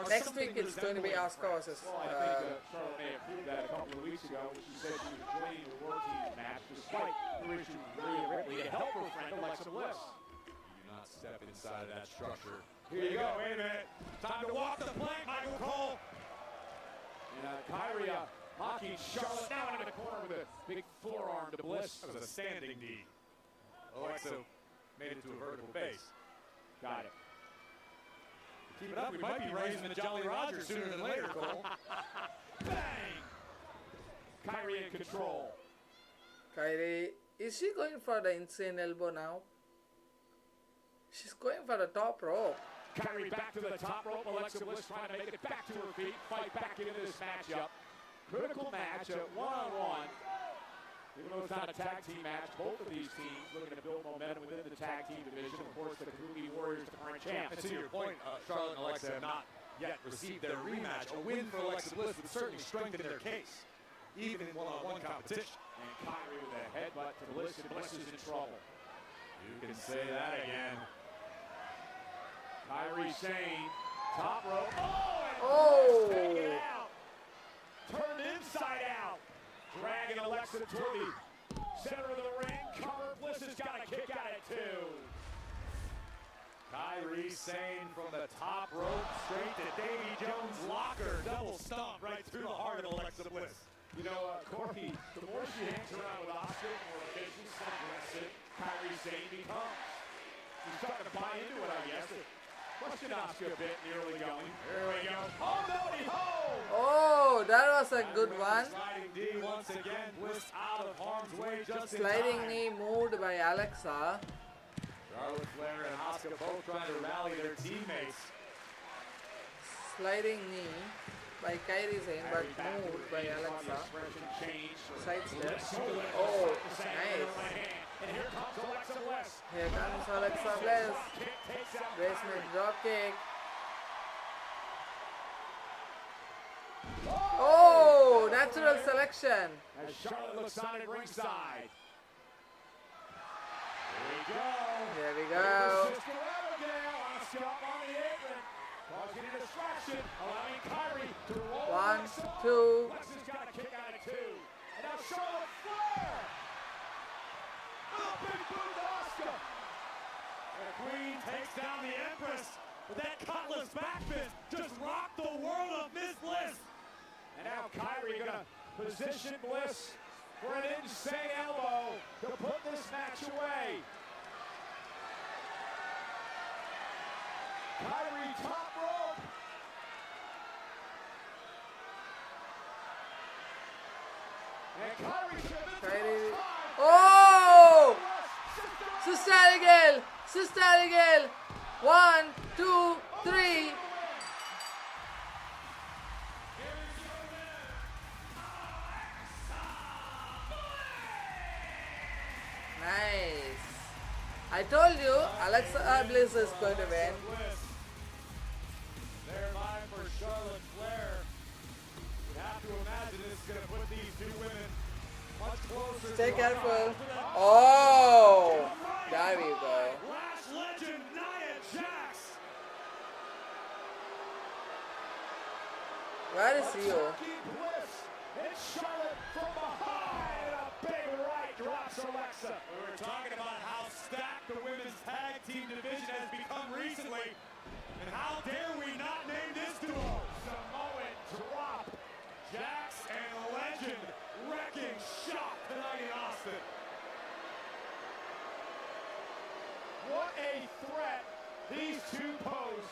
Next week it's going to be Asuka versus. Well, I think Charlotte may have proved that a couple of weeks ago when she said she was joining the World Team match despite her issue with Rhea Ripley to help her friend Alexa Bliss. Do not step inside of that structure. Here you go. Wait a minute. Time to walk the plank, Michael Cole. And Kyrie mocking Charlotte now into the corner with a big forearm to Bliss. That was a standing knee. Alexa made it to a vertical base. Got it. Keep it up. We might be raising the Jolly Roger sooner than later, Cole. Bang! Kyrie in control. Kyrie, is she going for the insane elbow now? She's going for the top rope. Kyrie back to the top rope. Alexa Bliss trying to make it back to her feet. Fight back into this matchup. Critical match, one-on-one. Even though it's not a tag team match, both of these teams looking to build momentum within the tag team division. Of course, the Kabuki Warriors, the current champs. And to your point, Charlotte and Alexa have not yet received their rematch. A win for Alexa Bliss would certainly strengthen their case, even in one-on-one competition. And Kyrie with a headbutt to Bliss, and Bliss is in trouble. You can say that again. Kyrie Sane, top rope. Oh! Take it out. Turned inside out. Dragging Alexa toward the center of the ring. Cover. Bliss has got a kick out at 2. Kyrie Sane from the top rope straight to Davy Jones' locker. Double stomp right through the heart of Alexa Bliss. You know, Corky, the more she hangs around with Asuka, the more vicious and aggressive Kyrie Sane becomes. She's starting to buy into it, I guess. Question Asuka a bit in the early going. Here we go. Oh, no, Oh, that was a good one. Sliding D once again. Bliss out of harm's way just in Sliding time. knee moved by Alexa. Charlotte Flair and Asuka both trying to rally their teammates. Sliding knee by Kairi Sane, but moved by Alexa. Side step. Oh, nice. And here comes Alexa Bliss. Here comes Alexa Bliss. Basement drop kick. Oh, natural selection. As Charlotte looks on at ringside. Here we go. Sister Abigail, Asuka up on the apron, causing a distraction, allowing Kyrie to roll. 1, Alexa up. 2. Alexa's got a kick out of 2. And now Charlotte Flair. With a big boot to Asuka. The Queen takes down the Empress, but that cutlass backfist just rocked the world of Miss Bliss. And now Kyrie gonna position Bliss for an insane elbow to put this match away. Kyrie top rope. And Kyrie Kyrie. Oh! Sister Abigail! Sister Abigail! 1, 2, 3. Nice. I told you, Alexa Bliss is going to win. They're vying for Charlotte Flair. You have to imagine this is going to put these two women much closer. Stay careful. Oh! There we go. Last legend Nia Jax. Where is you? Bliss. It's Charlotte from behind. A big right drops Alexa. We were talking about how stacked the women's tag team division has become recently. And how dare we not name this duo? Samoan drop. Jax and Legend wrecking shop tonight in Austin. What a threat these two pose.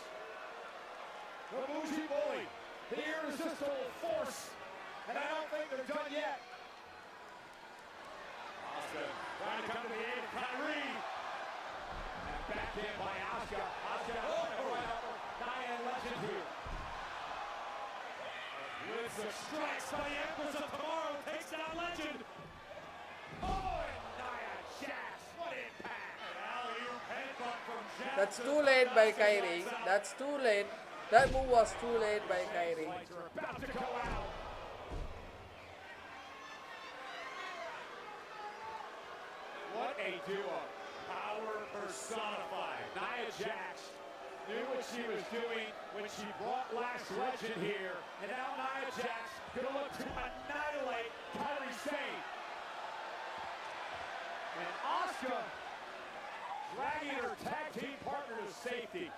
The bougie bully, the irresistible force, and I don't think they're done yet. Austin trying to come to the aid of Kyrie. And back in by Asuka. Asuka, right up. Nia and Legend here. With the strikes by the Empress of Tomorrow takes down Legend. Oh, and Nia Jax, what impact. Alley-oop headbutt from Jax. That's too late by Kyrie. That's too late. That move was too late by Kyrie. Lights are about to go out. What a duo. Power personified. Nia Jax knew what she was doing when she brought last Legend here. And now Nia Jax gonna look to annihilate Kyrie Sane. And Asuka dragging her tag team partner to safety.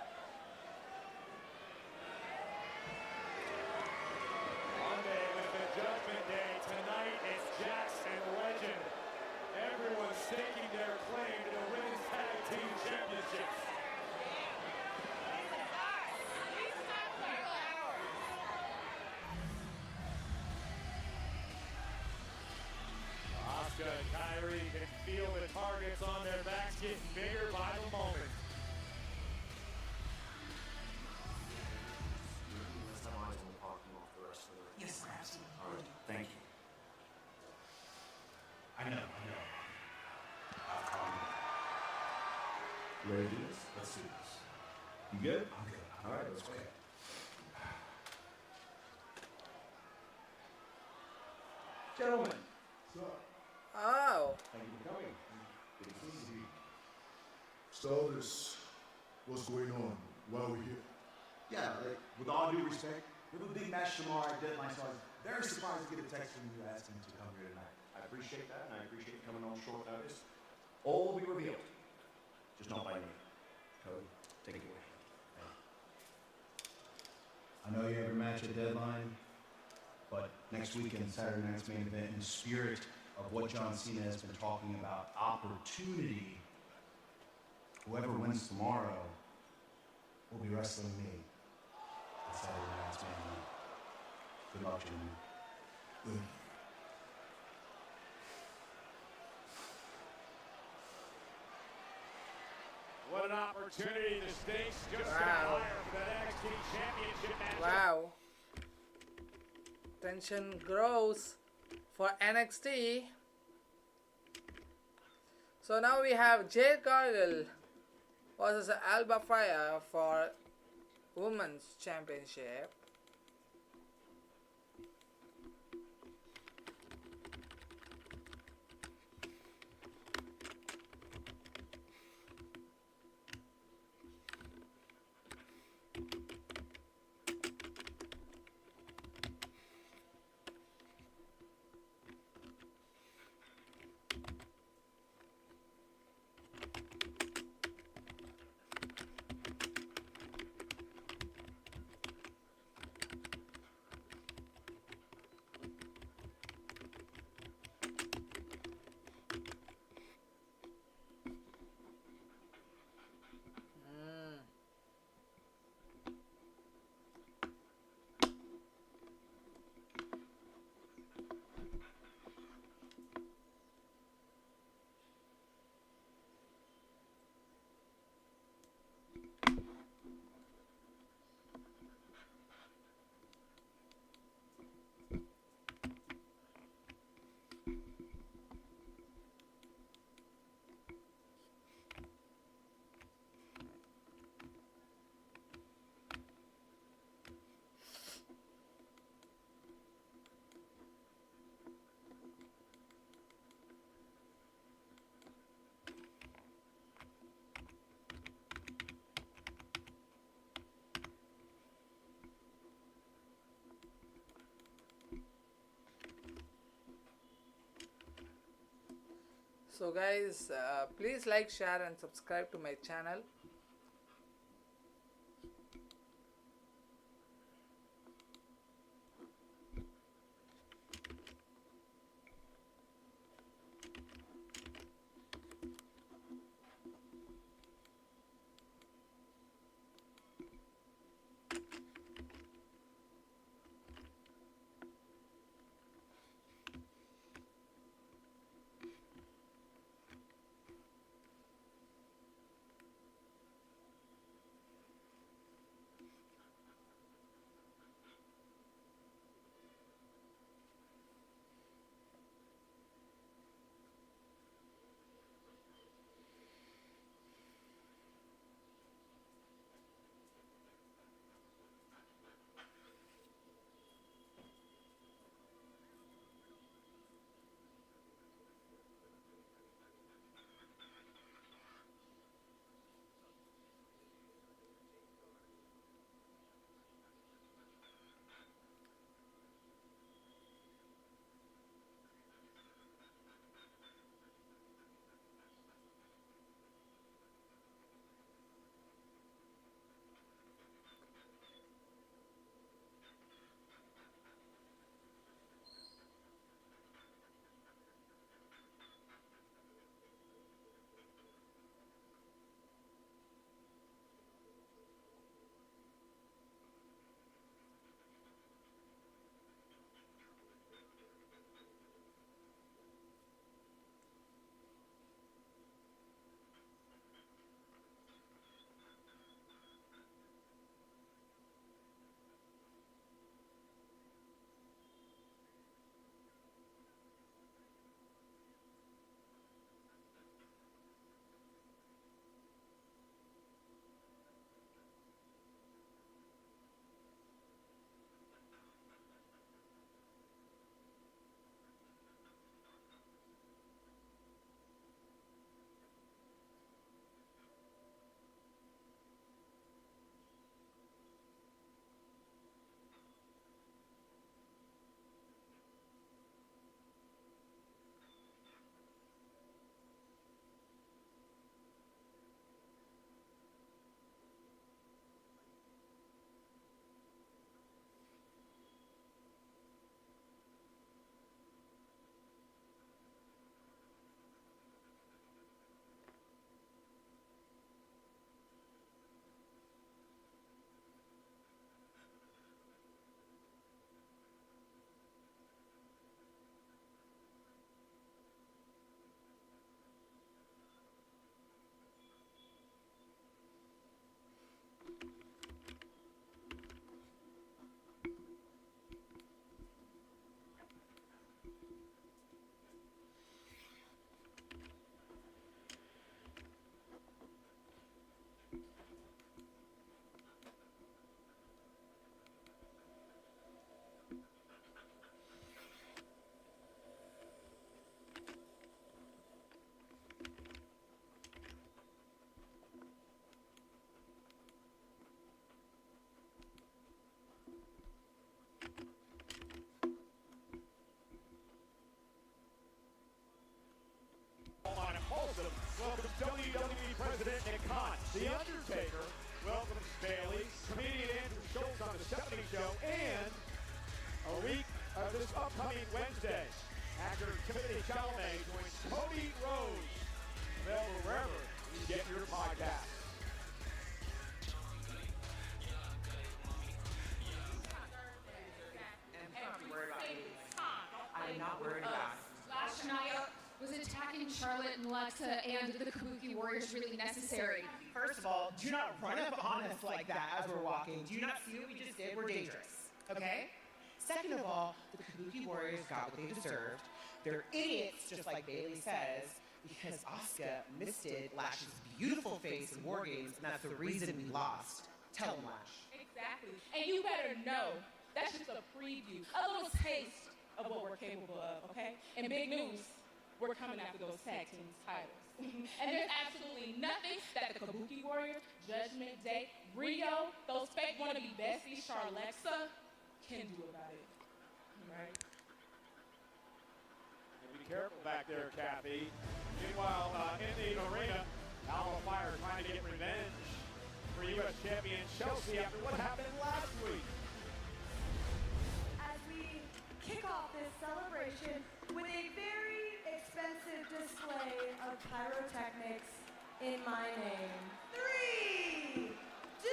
Monday with the Judgment Day. Tonight it's Jax and Legend. Everyone's staking their claim to the Women's Tag Team Championships. Asuka and Kyrie can feel the targets on their backs getting bigger by the moment. Let's have eyes on the parking lot for the rest of the week. Yes, absolutely. All right, thank you. I know. You ready to do this? Let's do this. You good? I'm good. All right, let's go. Gentlemen. Oh. Thank you for coming. Good to see you. So this, what's going on while we're here? Yeah, like, with all due respect, we have a big match tomorrow at deadline, so I was very surprised to get a text from you asking to come here tonight. I appreciate that, and I appreciate you coming on short notice. All will be revealed, just not by me. Cody, take it away. I know you have your match at deadline, but next weekend, Saturday night's main event, in the spirit of what John Cena has been talking about, opportunity. Whoever wins tomorrow will be wrestling me at Saturday night's main event. Good luck, gentlemen. Good. What an opportunity. The stakes just got Wow. higher for that NXT Championship match. Wow. Tension grows for NXT. So now we have Jade Cargill versus Alba Fire for Women's Championship. So guys, please like, share and subscribe to my channel. On Impulsive, welcomes WWE President Nick Khan. The Undertaker welcomes Bailey, comedian Andrew Schultz on the 70 Show, and a week of this upcoming Wednesday, actor Timothy Chalamet joins Cody Rhodes. Available wherever you get your podcast. I'm not worried about it. Last night, was attacking Charlotte and Alexa and the Kabuki Warriors really necessary? First of all, do not run up on us like that as we're walking. Do you not see what we just did? We're dangerous, okay? Second of all, the Kabuki Warriors got what they deserved. They're idiots, just like Bailey says, because Asuka misted Lash's beautiful face in War Games, and that's the reason we lost. Tell them, Lash. Exactly. And you better know that's just a preview, a little taste of what we're capable of, okay? And big news, we're coming after those tag team titles. And there's absolutely nothing that the Kabuki Warriors, Judgment Day, Rio, those fake wannabe besties, Charlexa, can do about it. Right? And we Careful back there, Kathy. Meanwhile, in the arena, Alba Fire trying to get revenge for U.S. champion Chelsea after what happened last week. As we kick off this celebration with a very expensive display of pyrotechnics in my name. 3, 2.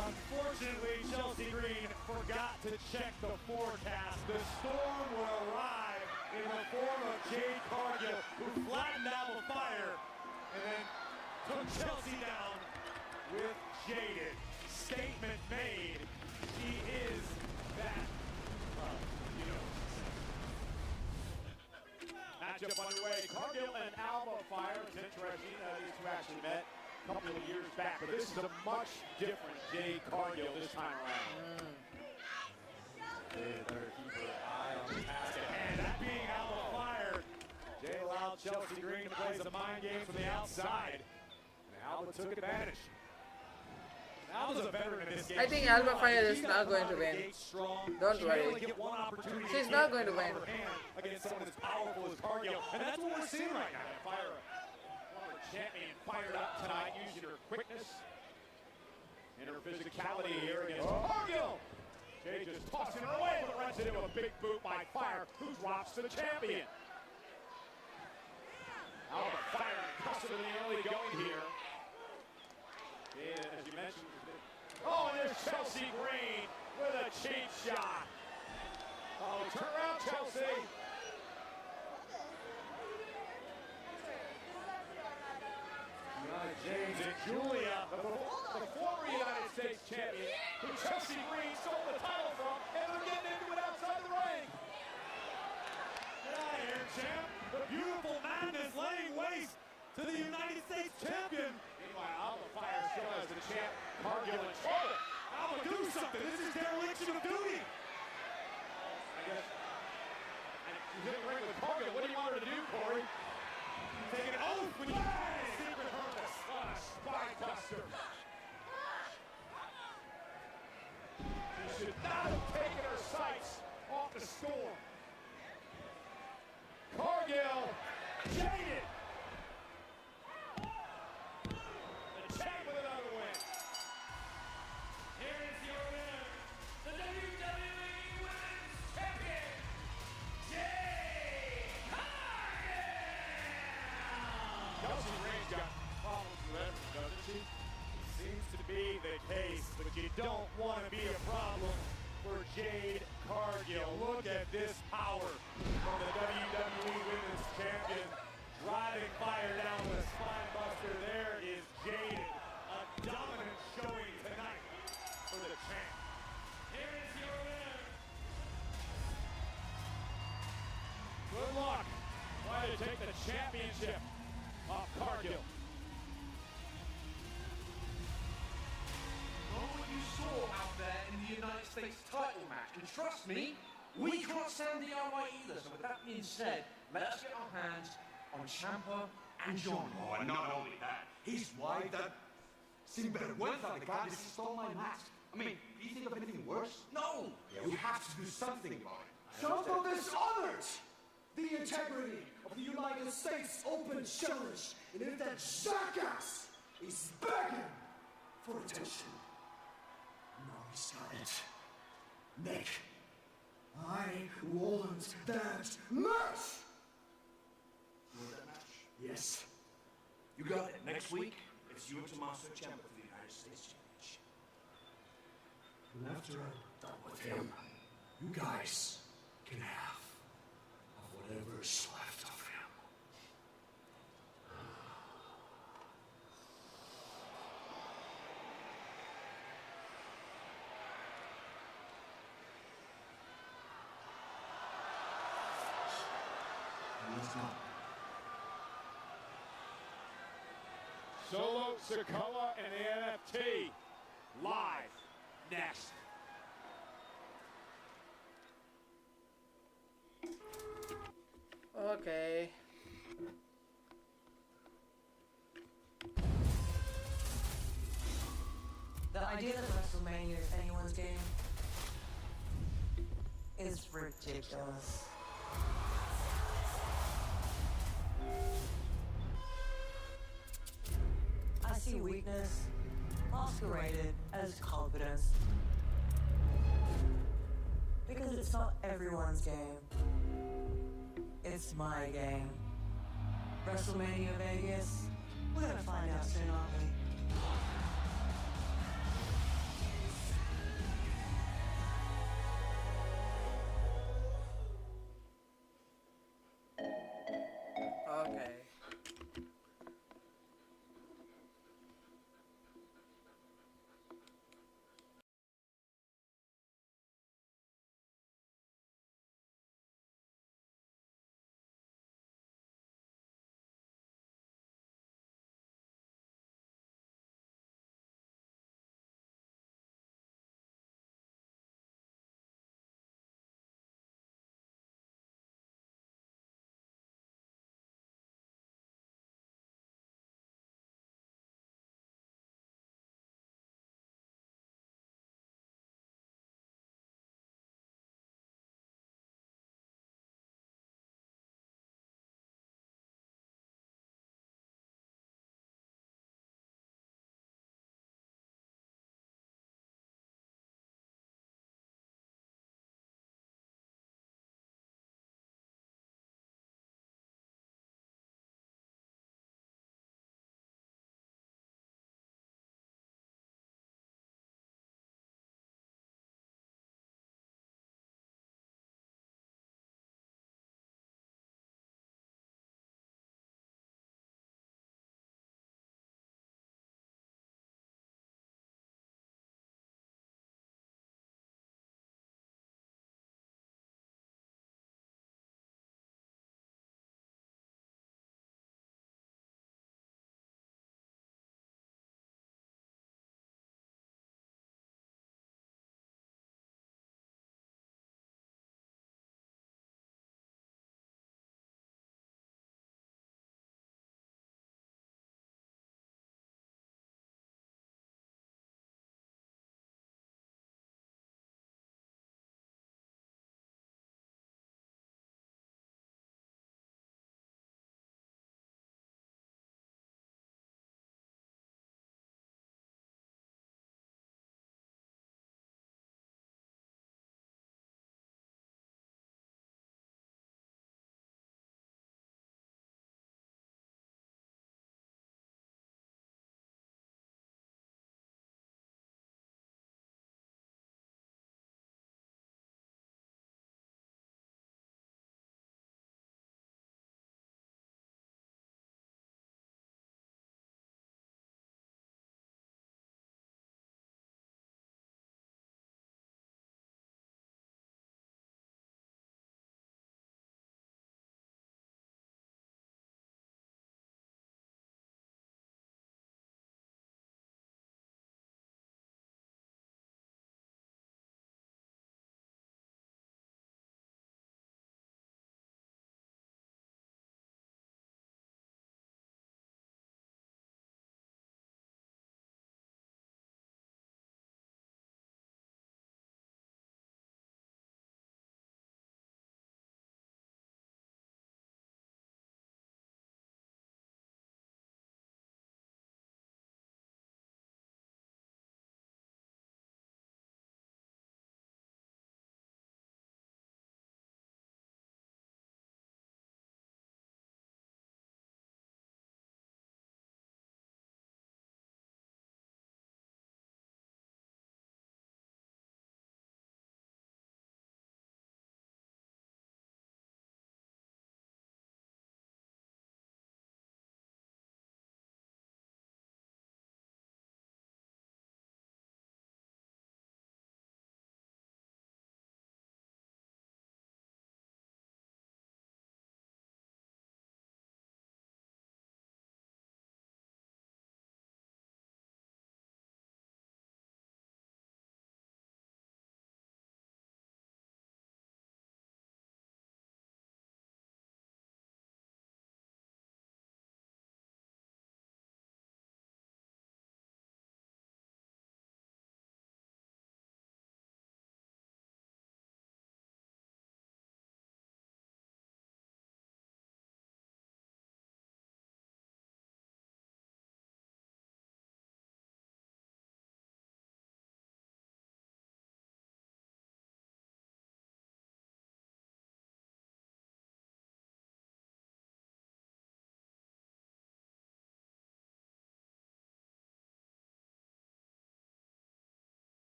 Unfortunately, Chelsea Green forgot to check the forecast. The storm will arrive in the form of Jade Cargill, who flattened Alba Fire and then took Chelsea down with Jaded. Statement made. She is that. Matchup underway. Cargill and Alba Fire. It's interesting. These two actually met a couple of years back, but this is a much different Jade Cargill this time around. They better keep her eye on the task at hand. That being Alba Fire. Jay allowed Chelsea Green to play some mind games from the outside. And Alba took advantage. Alba's a veteran in this game. I think Alba Fire is not going to win. Don't worry. She's not going to win. Against someone as powerful as Cargill. And that's what we're seeing right now. Fire, former champion, fired up tonight using her quickness and her physicality here against Cargill. Jay just tossing her away, but runs into a big boot by Fire, who drops to the champion. Alba Fire custom in the early going here. And as you mentioned, oh, and there's Chelsea Green with a cheap shot. Oh, turn around, Chelsea. James and Julia, the former United States champion, who Chelsea Green stole the title from, and they're getting into it outside the ring. Get out of here, champ. The beautiful madness laying waste to the United States champion. Meanwhile, Alba Fire still has the champ, Cargill in trouble. Alba, do something. This is dereliction of duty. I guess. And she's in the ring with Cargill. What do you want her to do, Corey? Take an oath when you secret purpose. What a spine buster. She should not have taken her sights off the storm. Cargill, jaded. The champ with another win. Here is your winner, the WWE Women's Champion, Jade Cargill! Chelsea Green's got problems with everything, doesn't she? Seems to be the case, but you don't want to be a problem for Jade Cargill. Look at this power from the WWE Women's Champion. Driving Fire down with a spine buster. There is Jade. A dominant showing tonight for the champ. Here is your winner. Good luck. Try to take the championship off Cargill. Know what you saw out there in the United States title match, and trust me, we can't stand DIY either. So with that being said, let us get our hands on Ciampa and John. Oh, and not only that, his wife, that sinvergüenza, the guy that stole my mask. I mean, do you think of anything worse? No! Yeah, we have to do something about it. Ciampa dishonored the integrity of the United States Open Challenge, and if that jackass is begging for attention, no, he's got it. Nick, I want that match! You want that match? Yes. You got it. Next week, it's you and Tommaso Ciampa for the United States Championship. And after I'm done with him, you guys can have of whatever's left of him. Let's go. Solo Sikoa and the NFT live next. Okay. The idea that WrestleMania is anyone's game is ridiculous. I see weakness masqueraded as confidence. Because it's not everyone's game. It's my game. WrestleMania Vegas, we're gonna find out soon, aren't we? Okay.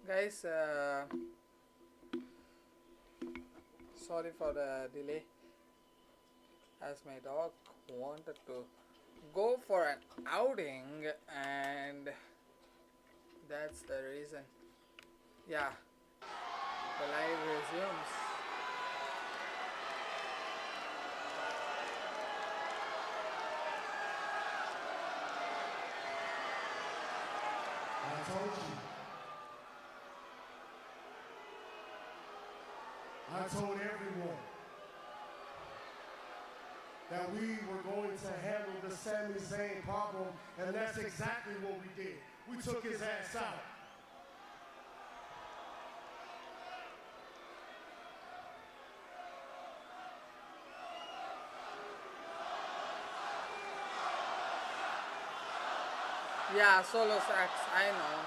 Guys, sorry for the delay, as my dog wanted to go for an outing, and that's the reason. Yeah, the live resumes. I told you. I told everyone that we were going to handle the Sami Zayn problem, and that's exactly what we did. We took his ass out. Yeah, solo sax, I know.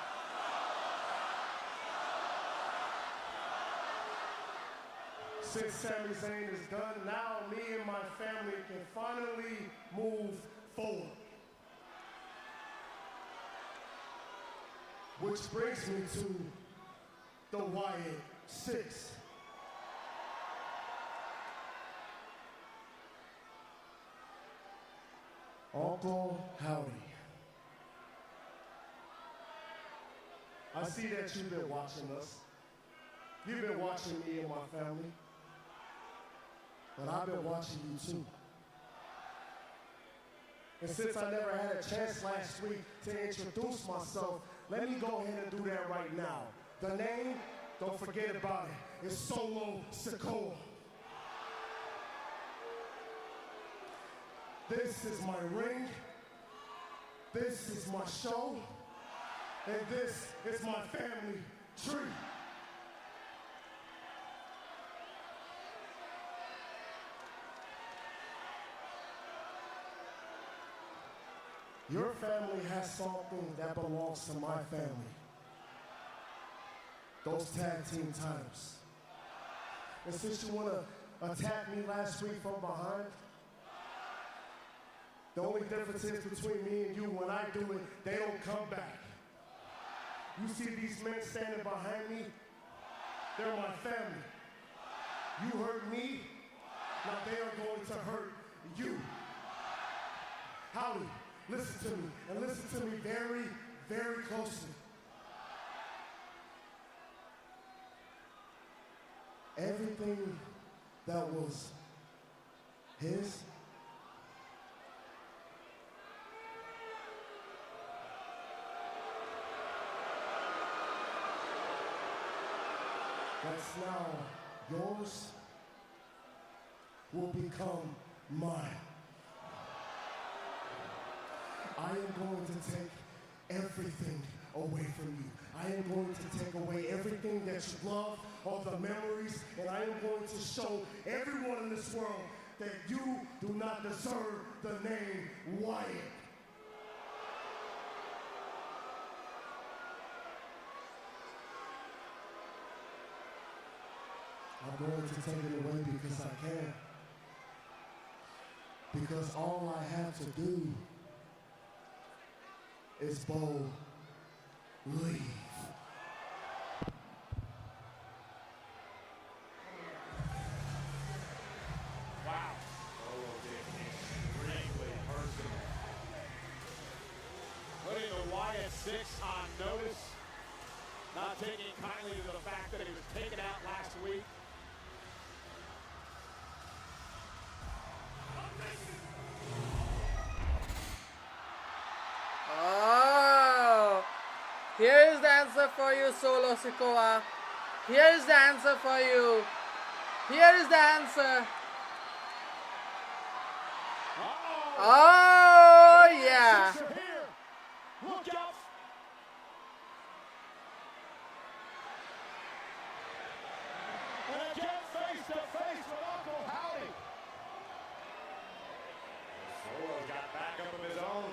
Since Sami Zayn is done, now me and my family can finally move forward. Which brings me to the Wyatt Six. Uncle Howdy. I see that you've been watching us. You've been watching me and my family. But I've been watching you too. And since I never had a chance last week to introduce myself, let me go ahead and do that right now. The name, don't forget about it, is Solo Sikoa. This is my ring. This is my show. And this is my family tree. Your family has something that belongs to my family. Those tag team titles. And since you want to attack me last week from behind, the only difference is between me and you, when I do it, they don't come back. You see these men standing behind me? They're my family. You hurt me, now they are going to hurt you. Howie, listen to me, and listen to me very, very closely. Everything that was his, that's now yours, will become mine. I am going to take everything away from you. I am going to take away everything that you love, all the memories, and I am going to show everyone in this world that you do not deserve the name Wyatt. I'm going to take it away because I can. Because all I have to do is bold leave. Wow. Solo did extremely personal. Putting the Wyatt Six on notice. Not taking kindly to the fact that he was taken out last week. Oh, here is the answer for you, Solo Sikoa. Here is the answer for you. Here is the answer. Oh, yeah. Look out. And again, face to face with Uncle Howdy. Solo's got backup of his own.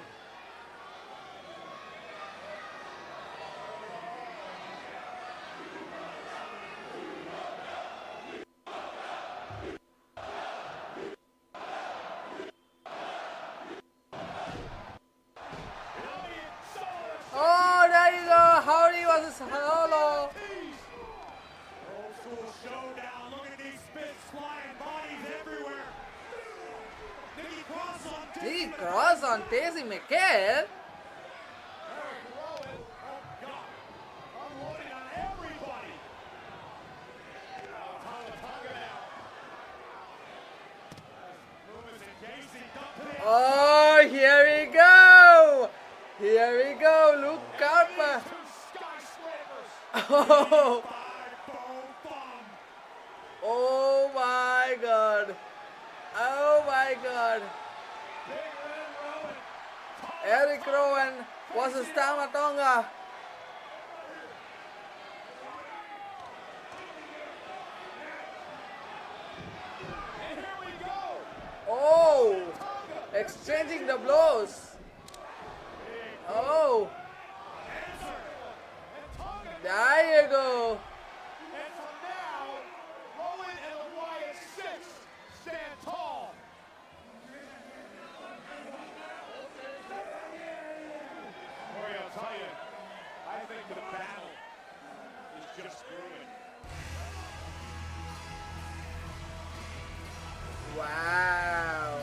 Oh, there you go. Howdy was Solo. School showdown. Look at these spits flying, bodies everywhere. Nikki Cross on He cross on Daisy McHale. Eric Rowan. Oh, God. Unloading on everybody. Tonga now. Loomis and Casey dumped it. Oh, here we go. Here we go. Look out. Two skyscrapers. Oh, Boom, boom. oh my God. Oh my God. Big Red Rowan. Eric Rowan versus Tama Tonga. And here we go. Oh, exchanging the blows. Oh, there you go. And so now, Rowan and the Wyatt Six stand tall. Boy, I'll tell you, I think the battle is just brewing. Wow.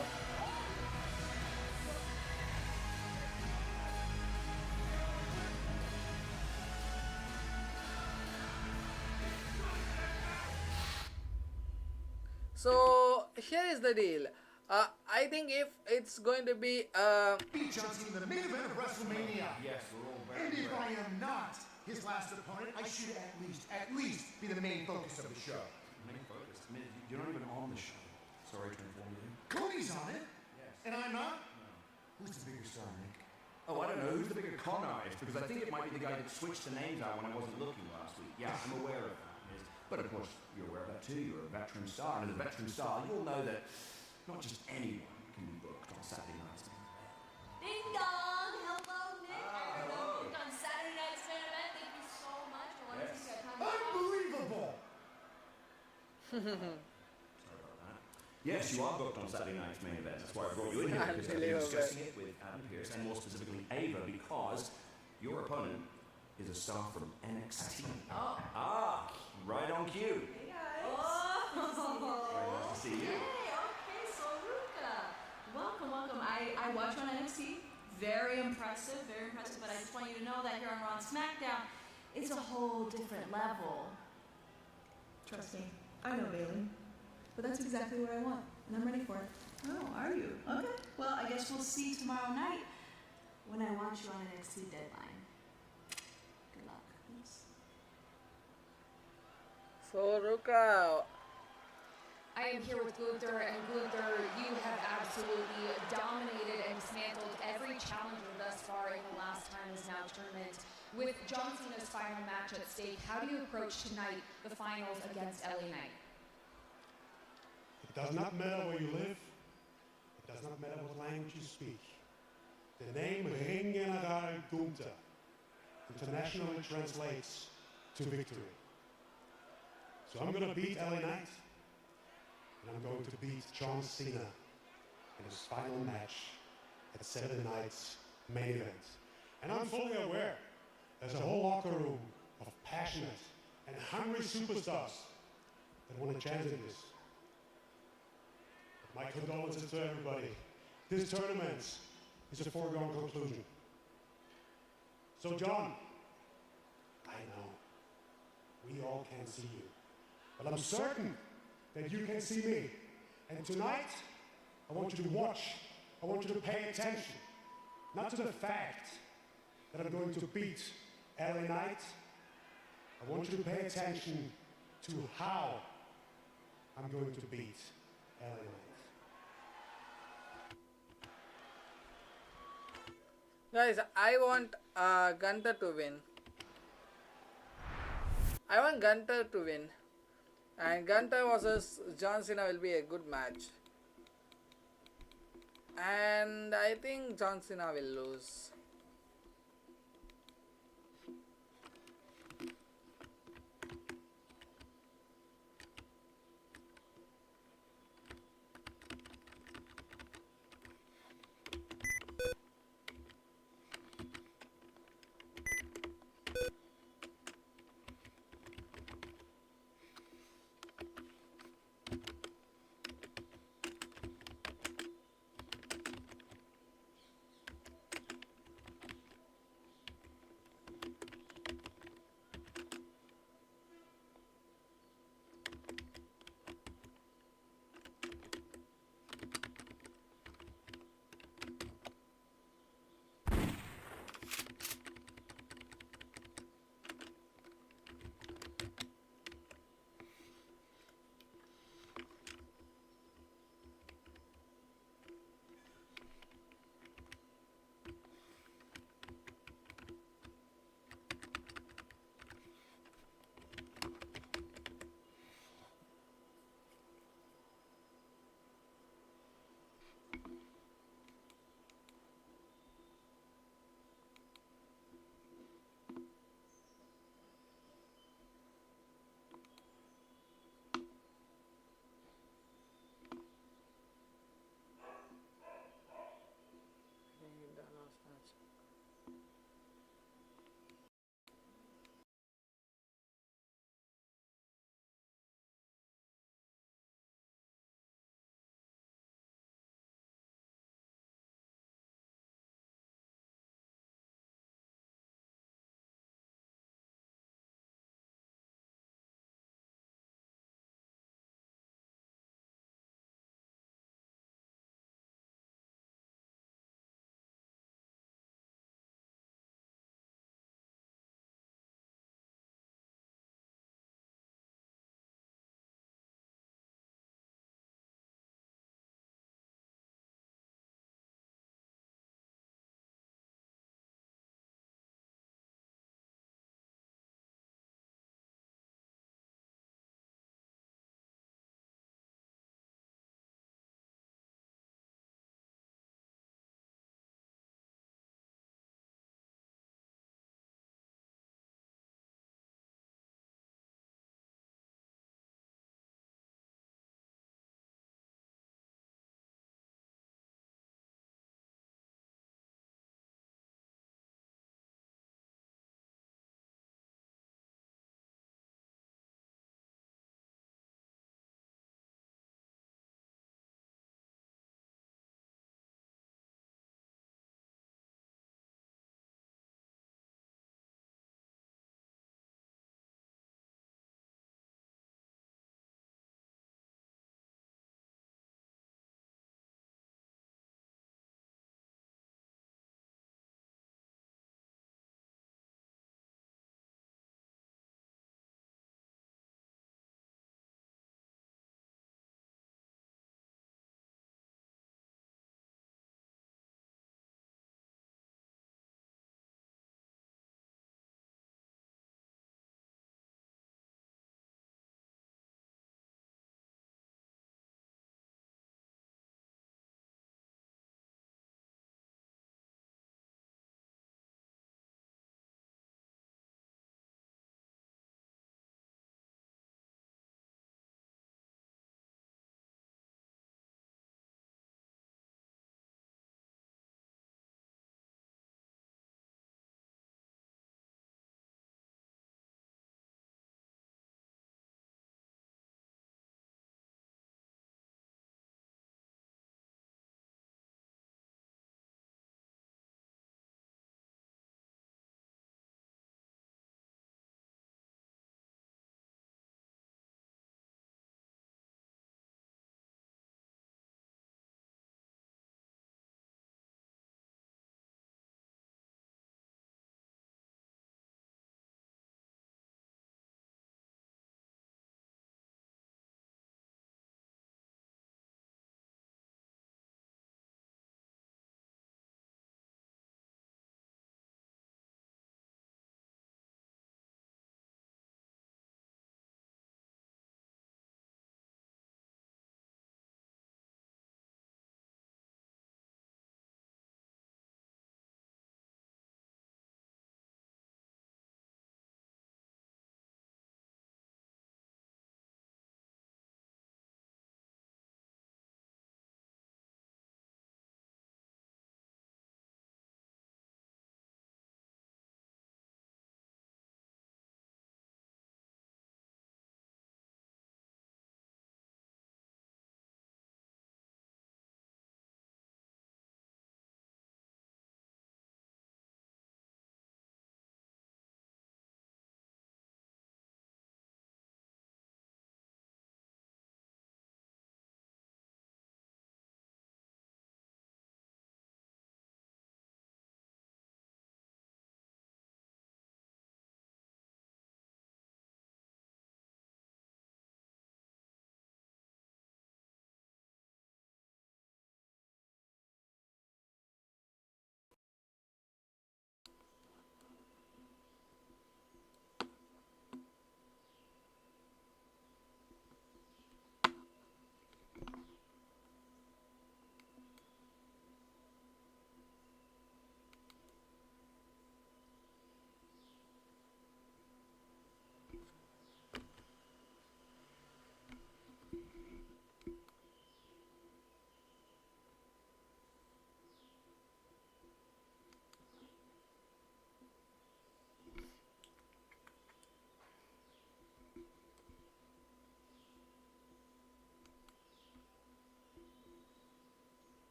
So here is the deal. I think if it's going to be Beat John Cena in the main event of WrestleMania. Yes, we're all very And if ready. I am not his last opponent, I should at least be the main focus of the show. Main focus. I mean, you're not even on the show. Sorry to inform you. Cody's on it, and I'm not. Who's the bigger star, Nick? Oh, I don't know. Who's the bigger con artist? Because I think it might be the guy that switched the names out when I wasn't looking last week. Yeah, I'm aware of that. Yes. But of course, you're aware of that too. You're a veteran star. And as a veteran star, you'll know that not just anyone can be booked on Saturday nights. Ding dong! Hello, Nick. I booked on Saturday night's main event. Thank you so much. I wanted to see a time. Unbelievable! Sorry about that. Yes, you are booked on Saturday night's main event. That's why I brought you in here. Because we're discussing it with Adam Pearce and more specifically Ava because your opponent is a star from NXT. Oh. Ah, right on cue. Hey guys. Oh. Very nice to see you. Hey, okay, so Ruka. Welcome. I watch on NXT. Very impressive, but I just want you to know that here on Raw and Smackdown, it's a whole different level. Trust me, I know Bailey. But that's exactly what I want, and I'm ready for it. Oh, are you? Okay. Well, I guess we'll see tomorrow night when I want you on NXT Deadline. Good luck. so Ruka. I am here with Gunther, and Gunther, you have absolutely dominated and dismantled every challenger thus far in the last Time Is Now tournament. With John Cena's final match at stake, how do you approach tonight, the finals against LA Knight? It does not matter where you live. It does not matter what language you speak. The name Ring General Gunther internationally translates to victory. So I'm going to beat LA Knight, and I'm going to beat John Cena in his final match at Saturday night's main event. And I'm fully aware there's a whole locker room of passionate and hungry superstars that want to challenge this. My condolences to everybody. This tournament is a foregone conclusion. So, John, I know we all can't see you, but I'm certain that you can see me. And tonight, I want you to watch. I want you to pay attention, not to the fact that I'm going to beat LA Knight. I want you to pay attention to how I'm going to beat LA Knight. Guys, I want Gunther to win. I want Gunther to win. And Gunther versus John Cena will be a good match. And I think John Cena will lose.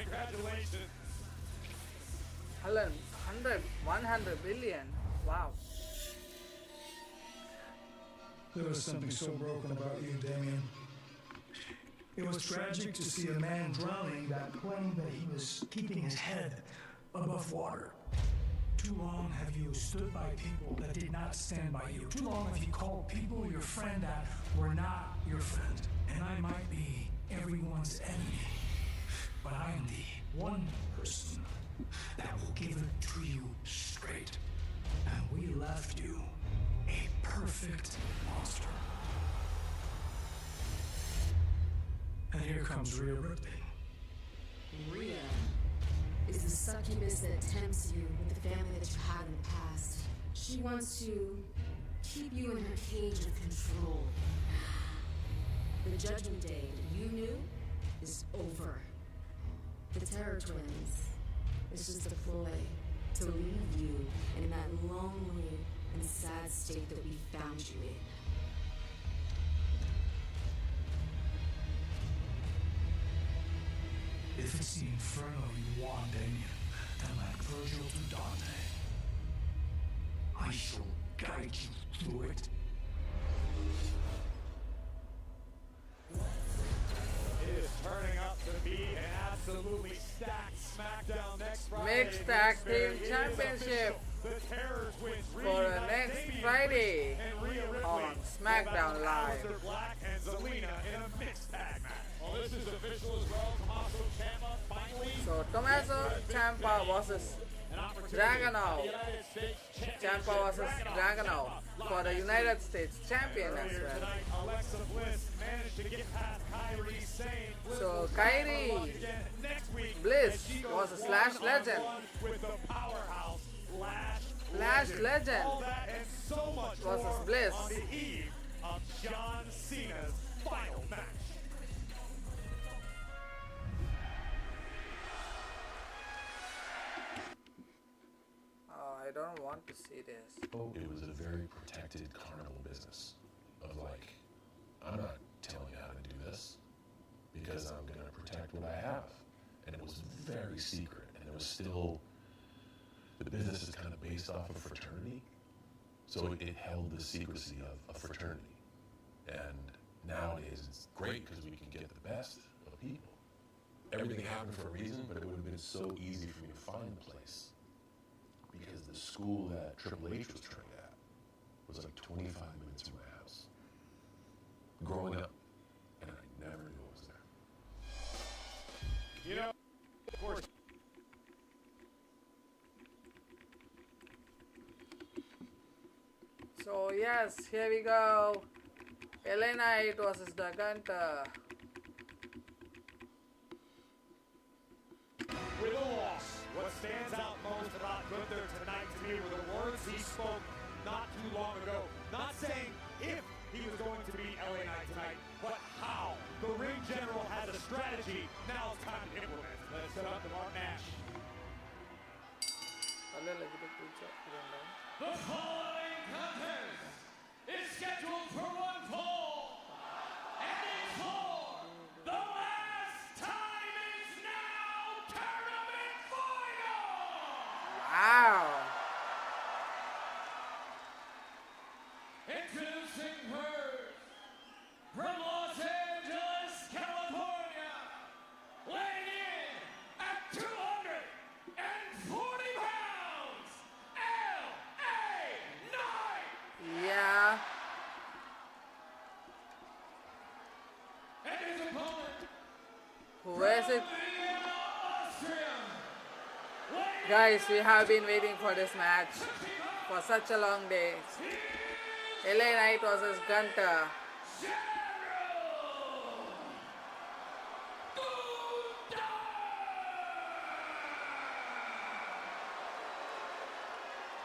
Congratulations. 100 billion. Wow. There was something so broken about you, Damien. It was tragic to see a man drowning that claimed that he was keeping his head above water. Too long have you stood by people that did not stand by you. Too long have you called people your friend that were not your friend. And I might be everyone's enemy, but I am the one person that will give it to you straight. And we left you a perfect monster. And here comes Rhea Ripley. Rhea is the succubus that tempts you with the family that you had in the past. She wants to keep you in her cage of control. The judgment day that you knew is over. The Terror Twins is just a ploy to leave you in that lonely and sad state that we found you in. If it's the inferno you want, Damien, then like Virgil to Dante, I shall guide you through it. It is turning up to be an absolutely stacked Smackdown next Friday. Mixed Tag Team Championship for next Friday on Smackdown Live. Black and Zelina in a mixed tag match. Well, this is official as well. Tommaso Ciampa finally. So Tommaso Ciampa versus Dragunov. Ciampa versus Dragunov for the United States Champion as well. Alexa Bliss managed to get past Kyrie Sane. So Kyrie Bliss was a Slash Legend. With the powerhouse Slash Legend all that and so much versus more Bliss. on the eve of John Cena's final match. I don't want to see this. Oh, it was a very protected carnival business of like, I'm not telling you how to do this because I'm going to protect what I have. And it was very secret, and it was still, the business is kind of based off of fraternity, so it held the secrecy of a fraternity. And nowadays it's great because we can get the best of people. Everything happened for a reason, but it would have been so easy for me to find the place. Because the school that Triple H was trained at was like 25 minutes from my house. Growing up, and I never knew it was there. You know, of course. So yes, here we go. LA Knight versus the Gunter. With a loss, what stands out most about Gunther tonight to me were the words he spoke not too long ago. Not saying if he was going to beat LA Knight tonight, but how. The ring general has a strategy. Now it's time to implement. Let's set up the Mark Nash. The following contest is scheduled for one fall, and it's for the last time is now tournament final! Wow! Introducing first, from Los Angeles, California, weighing in at 240 pounds, LA Knight! Yeah. And his opponent, Who is it? Austria, Guys, we have been waiting for this match for such a long day. LA Knight versus Gunter.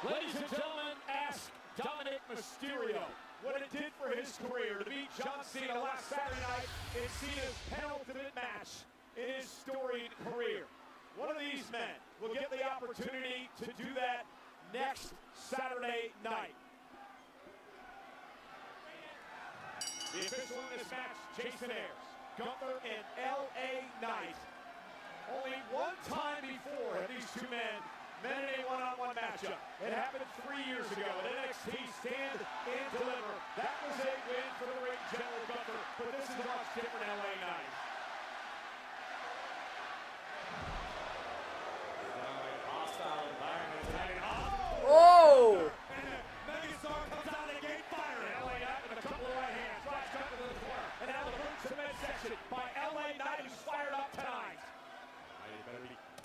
Ladies and gentlemen, ask Dominic Mysterio what it did for his career to beat John Cena last Saturday night in Cena's penultimate match in his storied career. One of these men will get the opportunity to do that next Saturday night. The official in this match, Jason Ayers, Gunther and LA Knight. Only one time before have these two men met in a one-on-one matchup. It happened 3 years ago at NXT Stand and Deliver. That was a win for the ring general Gunther, but this is a much different LA night. Hostile environment tonight. Oh! Megastar comes out of the gate firing. LA Knight with a couple of right hands. Drives Gunther to the corner. And now the ring to midsection by LA Knight, who's fired up tonight.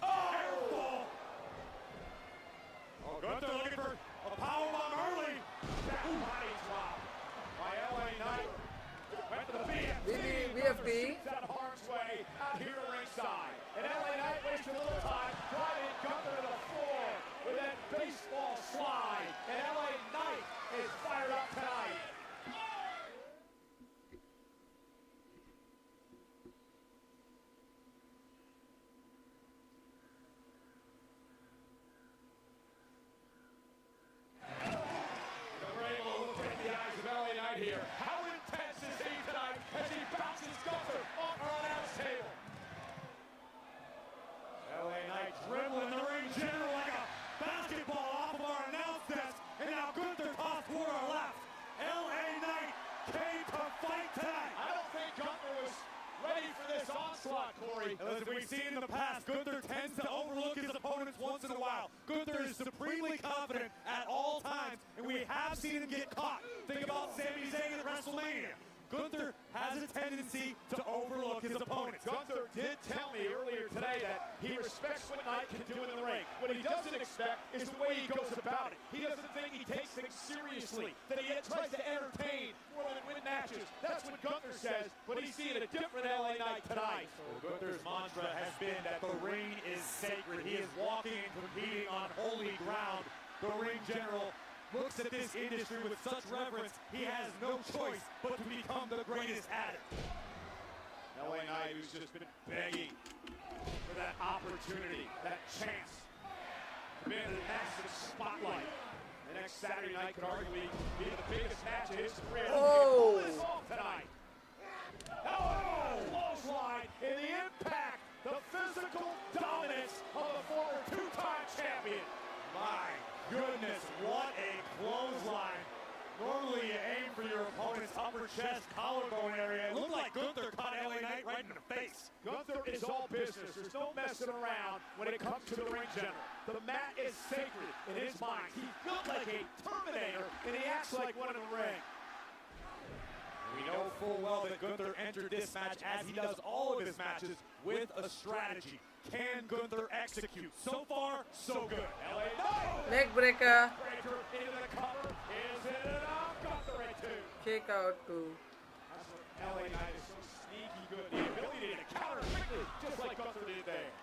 Oh! Oh, Gunther looking for a powerbomb early. That body drop by LA Knight. Went to the VFD. Out of harm's way, out here to ringside. And LA Knight wastes a little time, driving Gunther to the floor with that baseball slide. And LA Knight is fired up tonight. Here. How intense is he tonight as he bounces Gunther off our announce table? LA Knight dribbling the ring general like a basketball off of our announce desk, and now Gunther tossed toward our left. LA Knight came to fight tonight. I don't think Gunther was ready for this onslaught, Corey. As we've seen in the past, Gunther tends to overlook his opponents once in a while. Gunther is supremely confident at all times, and we have seen him get caught. Think about Sami Zayn at WrestleMania. Gunther has a tendency to overlook his opponents. Gunther did tell me earlier today that he respects what Knight can do in the ring. What he doesn't expect is the way he goes about it. He doesn't think he takes things seriously, that he tries to entertain more than win matches. That's what Gunther says, but he's seeing a different LA Knight tonight. Well, Gunther's mantra has been that the ring is sacred. He is walking and competing on holy ground. The ring general looks at this industry with such reverence, he has no choice but to become the greatest at it. LA Knight, who's just been begging for that opportunity, that chance to be in the massive spotlight. The next Saturday night could arguably be the biggest match of his career. Oh! This off tonight. Oh! Clothesline in the impact, the physical dominance of the former two-time champion. My goodness, what a clothesline. Normally you aim for your opponent's upper chest, collarbone area. It looked like Gunther caught LA Knight right in the face. Gunther is all business. There's no messing around when it comes to the ring general. The mat is sacred in his mind. He's built like a Terminator, and he acts like one in the ring. We know full well that Gunther entered this match, as he does all of his matches, with a strategy. Can Gunther execute? So far, so good. LA Knight! Leg breaker. Breaker into the cover. Is it enough? Gunther at two. Kick out two. That's what LA Knight is so sneaky good. The ability to counter quickly, just like Gunther did there.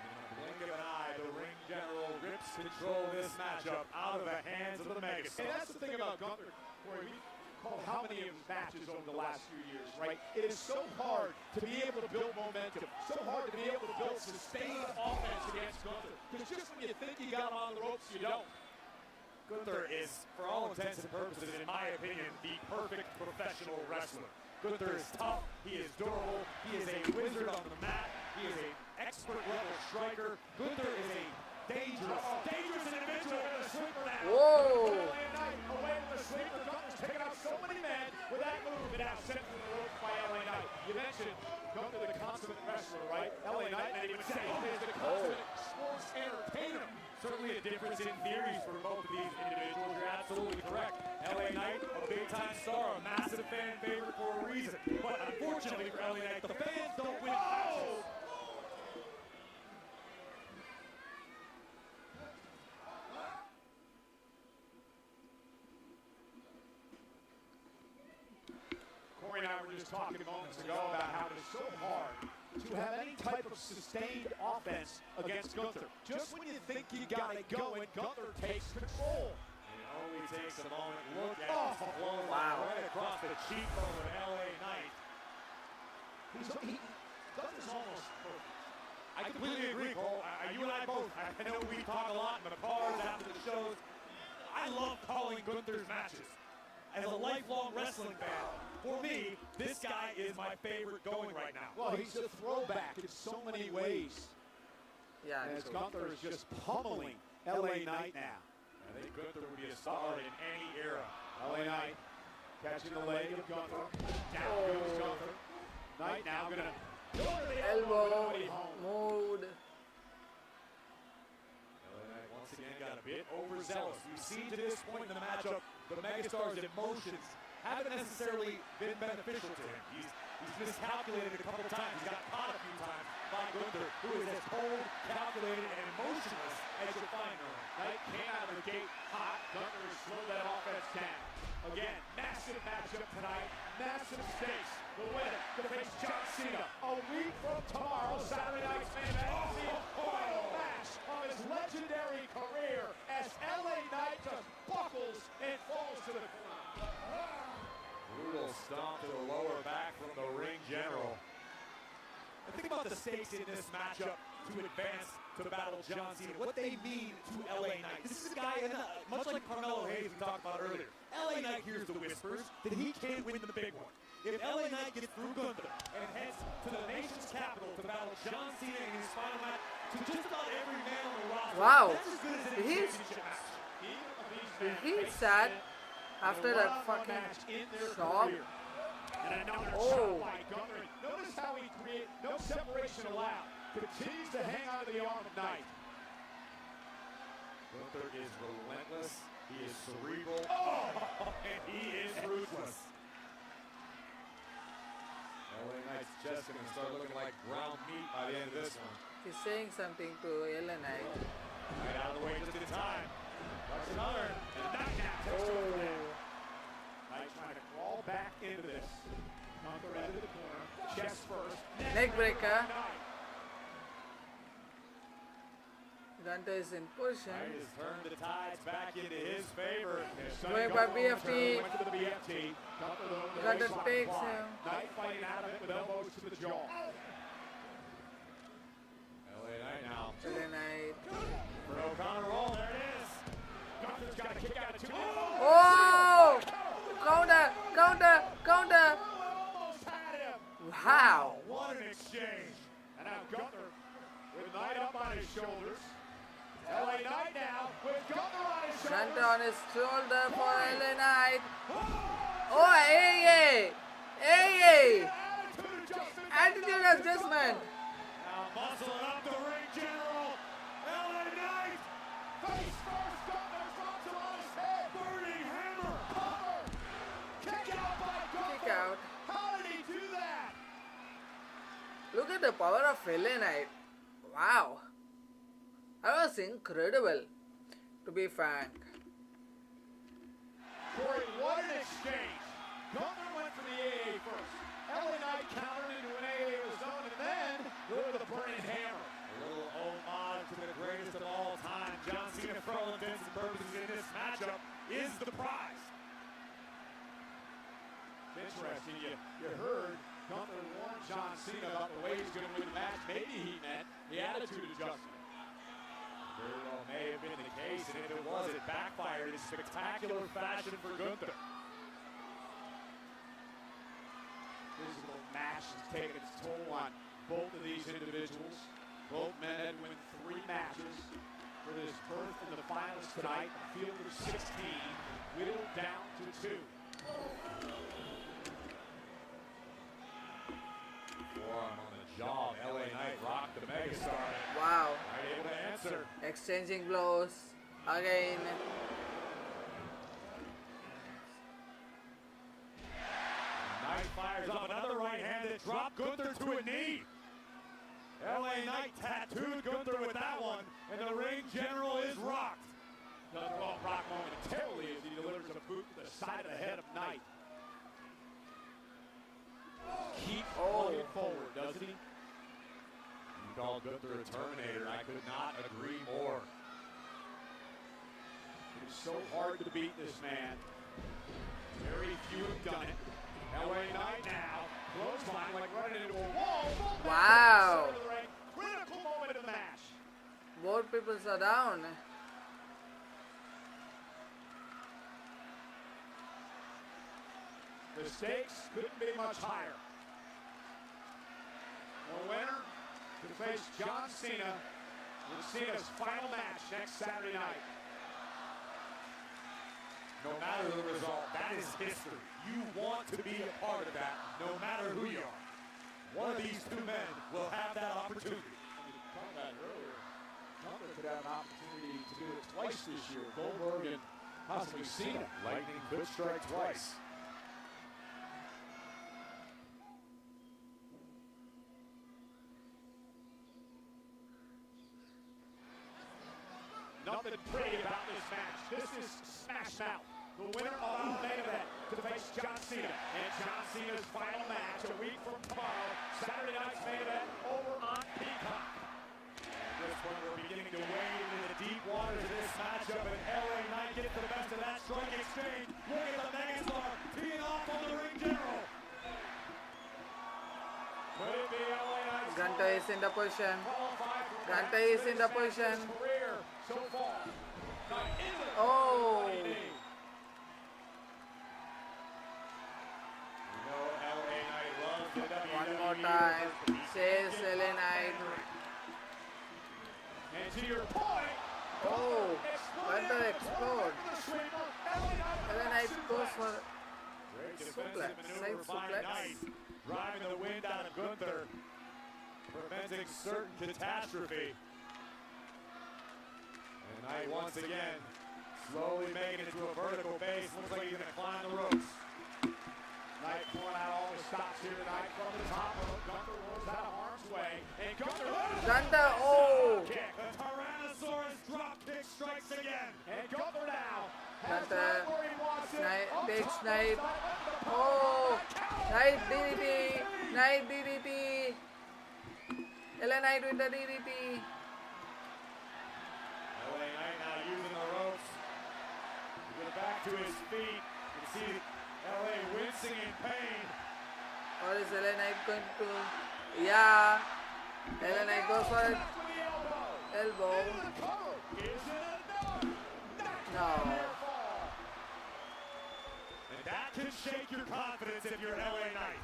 In the blink of an eye, the ring general rips control of this matchup out of the hands of the Megastar. And that's the thing about Gunther, Corey. We called how many of his matches over the last few years, right? It is so hard to be able to build momentum, so hard to be able to build sustained offense against Gunther. Because just when you think you got him on the ropes, you don't. Gunther is, for all intents and purposes, in my opinion, the perfect professional wrestler. Gunther is tough, he is durable, he is a wizard on the mat, he is an expert level striker. Gunther is a dangerous individual with a sweeper now. Whoa! Away with the sweeper. Gunther's taken out so many men with that move, and now sent to the ropes by LA Knight. You mentioned Gunther, the consummate wrestler, right? LA Knight, and even say he's the consummate sports entertainer. Certainly a difference in theories for both of these individuals. You're absolutely correct. LA Knight, a big-time star, a massive fan favorite for a reason. But unfortunately for LA Knight, the fans don't win matches. Corey and I were just talking moments ago about how it is so hard to have any type of sustained offense against Gunther. Just when you think you got it going, Gunther takes control. It only takes a moment. Look at the blow right across the cheekbone of LA Knight. Gunther's almost perfect. I completely agree, Cole. You and I both. I know we talk a lot in the cars after the shows. I love calling Gunther's matches. as a lifelong wrestling fan, for me, this guy is my favorite going right now. Well, he's a throwback in so many ways. Yeah, As true. Gunther is just pummeling LA Knight now. I think Gunther would be a star in any era. LA Knight catching the leg of Gunther. Down goes Gunther. Knight now gonna go to the elbow. Elbow, Nobody home. moved. LA Knight once again got a bit overzealous. You see to this point in the matchup, the Megastar's emotions haven't necessarily been beneficial to him. He's miscalculated a couple times. He's got caught a few times by Gunther, who is as cold, calculated, and emotionless as you'll find her. Knight came out of the gate hot. Gunther has slowed that offense down. Again, massive matchup tonight. Massive stakes. The winner to face John Cena a week from tomorrow, Saturday night's main event. The final match of his legendary career as LA Knight just buckles and falls to the ground. Brutal stomp to the lower back from the ring general. And think about the stakes in this matchup to advance to battle John Cena. What they mean to LA Knight. This is a guy, much like Carmelo Hayes we talked about earlier. LA Knight hears the whispers that he can't win the big one. If LA Knight gets through Gunther and heads to the nation's capital to battle John Cena in his final match to just about every man on the roster, Wow. that's as good as any He's- championship match. He's sad after that fucking shot. And another Oh. shot by Gunther. Notice how he creates no separation allowed. Continues to hang on to the arm of Knight. Gunther is relentless. He is cerebral. Oh, and he is ruthless. LA Knight's just going to start looking like ground meat by the end of this one. He's saying something to LA Knight. Right out of the way just in time. That's another. And Knight now takes over the net. Knight trying to crawl back into this. Gunther into the corner. Chest first. Neck breaker. Knight. Gunther is in position. Knight has turned the tides back into his favor. Going by BFT. Went to the BFT. Gunther, though, the Gunther waistline takes block. him. Knight fighting out of it with elbows to the jaw. LA Knight now. LA Knight. For O'Connor roll. There it is. Gunther's got a kick out of two. Oh! Counter! Counter! Counter! Almost had him. Wow! What an exchange. And now Gunther with Knight up on his shoulders. LA Knight now with Gunther on his shoulders. Gunther on his shoulder for LA Knight. Oh, hey! Hey! Attitude adjustment. Now muscling up the ring general. LA Knight. Face first, Gunther drops him on his head. Burning hammer. Cover. Kick out by Gunther. Kick out. How did he do that? Look at the power of LA Knight. Wow. That was incredible, to be frank. Corey, what an exchange. Gunther went for the AA first. LA Knight countered into an AA of his own, and then go to the burning hammer. A little homage to the greatest of all time. John Cena, for all intents and purposes in this matchup, is the prize. It's interesting. You heard Gunther warn John Cena about the way he's going to win the match. Maybe he meant the attitude adjustment. Very well may have been the case, and if it was, it backfired in spectacular fashion for Gunther. Physical match has taken its toll on both of these individuals. Both men had won 3 matches for this berth in the finals tonight. A field of 16, whittled down to 2. Forearm on the jaw. LA Knight rocked the megastar. Wow. Not able to answer. Exchanging blows again. Knight fires up another right hand that dropped Gunther to a knee. LA Knight tattooed Gunther with that one, and the ring general is rocked. Gunther will rock momentarily as he delivers a boot to the side of the head of Knight. Keep going forward, doesn't he? You called Gunther a Terminator. I could not agree more. It's so hard to beat this man. Very few have done it. LA Knight now. Clothesline like running into a wall. Wow. Center of the ring. Critical moment of the match. Both people are down. The stakes couldn't be much higher. The winner to face John Cena in Cena's final match next Saturday night. No matter the result, that is history. You want to be a part of that, no matter who you are. One of these two men will have that opportunity. I mean, talking about it earlier, Gunther could have an opportunity to do it twice this year. Goldberg and possibly Cena. Lightning could strike twice. Nothing pretty about this match. This is Smackdown. The winner of our main event to face John Cena. And John Cena's final match a week from tomorrow. Saturday night's main event over on Peacock. At this point, we're beginning to wade into the deep waters of this matchup. And LA Knight gets the best of that strike exchange. Look at the megastar teeing off on the ring general. Could it be LA Knight? Gunter is in the position. Gunter is in the position. So far. Oh. One more time. Says LA Knight. And to your point. Oh. Gunter explodes. LA Knight goes for suplex. Side suplex. Driving the wind out of Gunther. Preventing certain catastrophe. And Knight once again slowly making it to a vertical base. Looks like he's going to climb the ropes. Knight pulling out all the stops here tonight from the top rope. Gunther rolls out of harm's way. And Gunther, oh! Kick. The Tyrannosaurus drop kick strikes again. And Gunther now Gunter takes Knight. Oh! Knight DDT! Knight DDT! LA Knight with the DDT. LA Knight now using the ropes to get back to his feet. You can see LA wincing in pain. Or is LA Knight going to? Yeah. LA Knight goes for it. Elbow. No. And that can shake your confidence if you're LA Knight.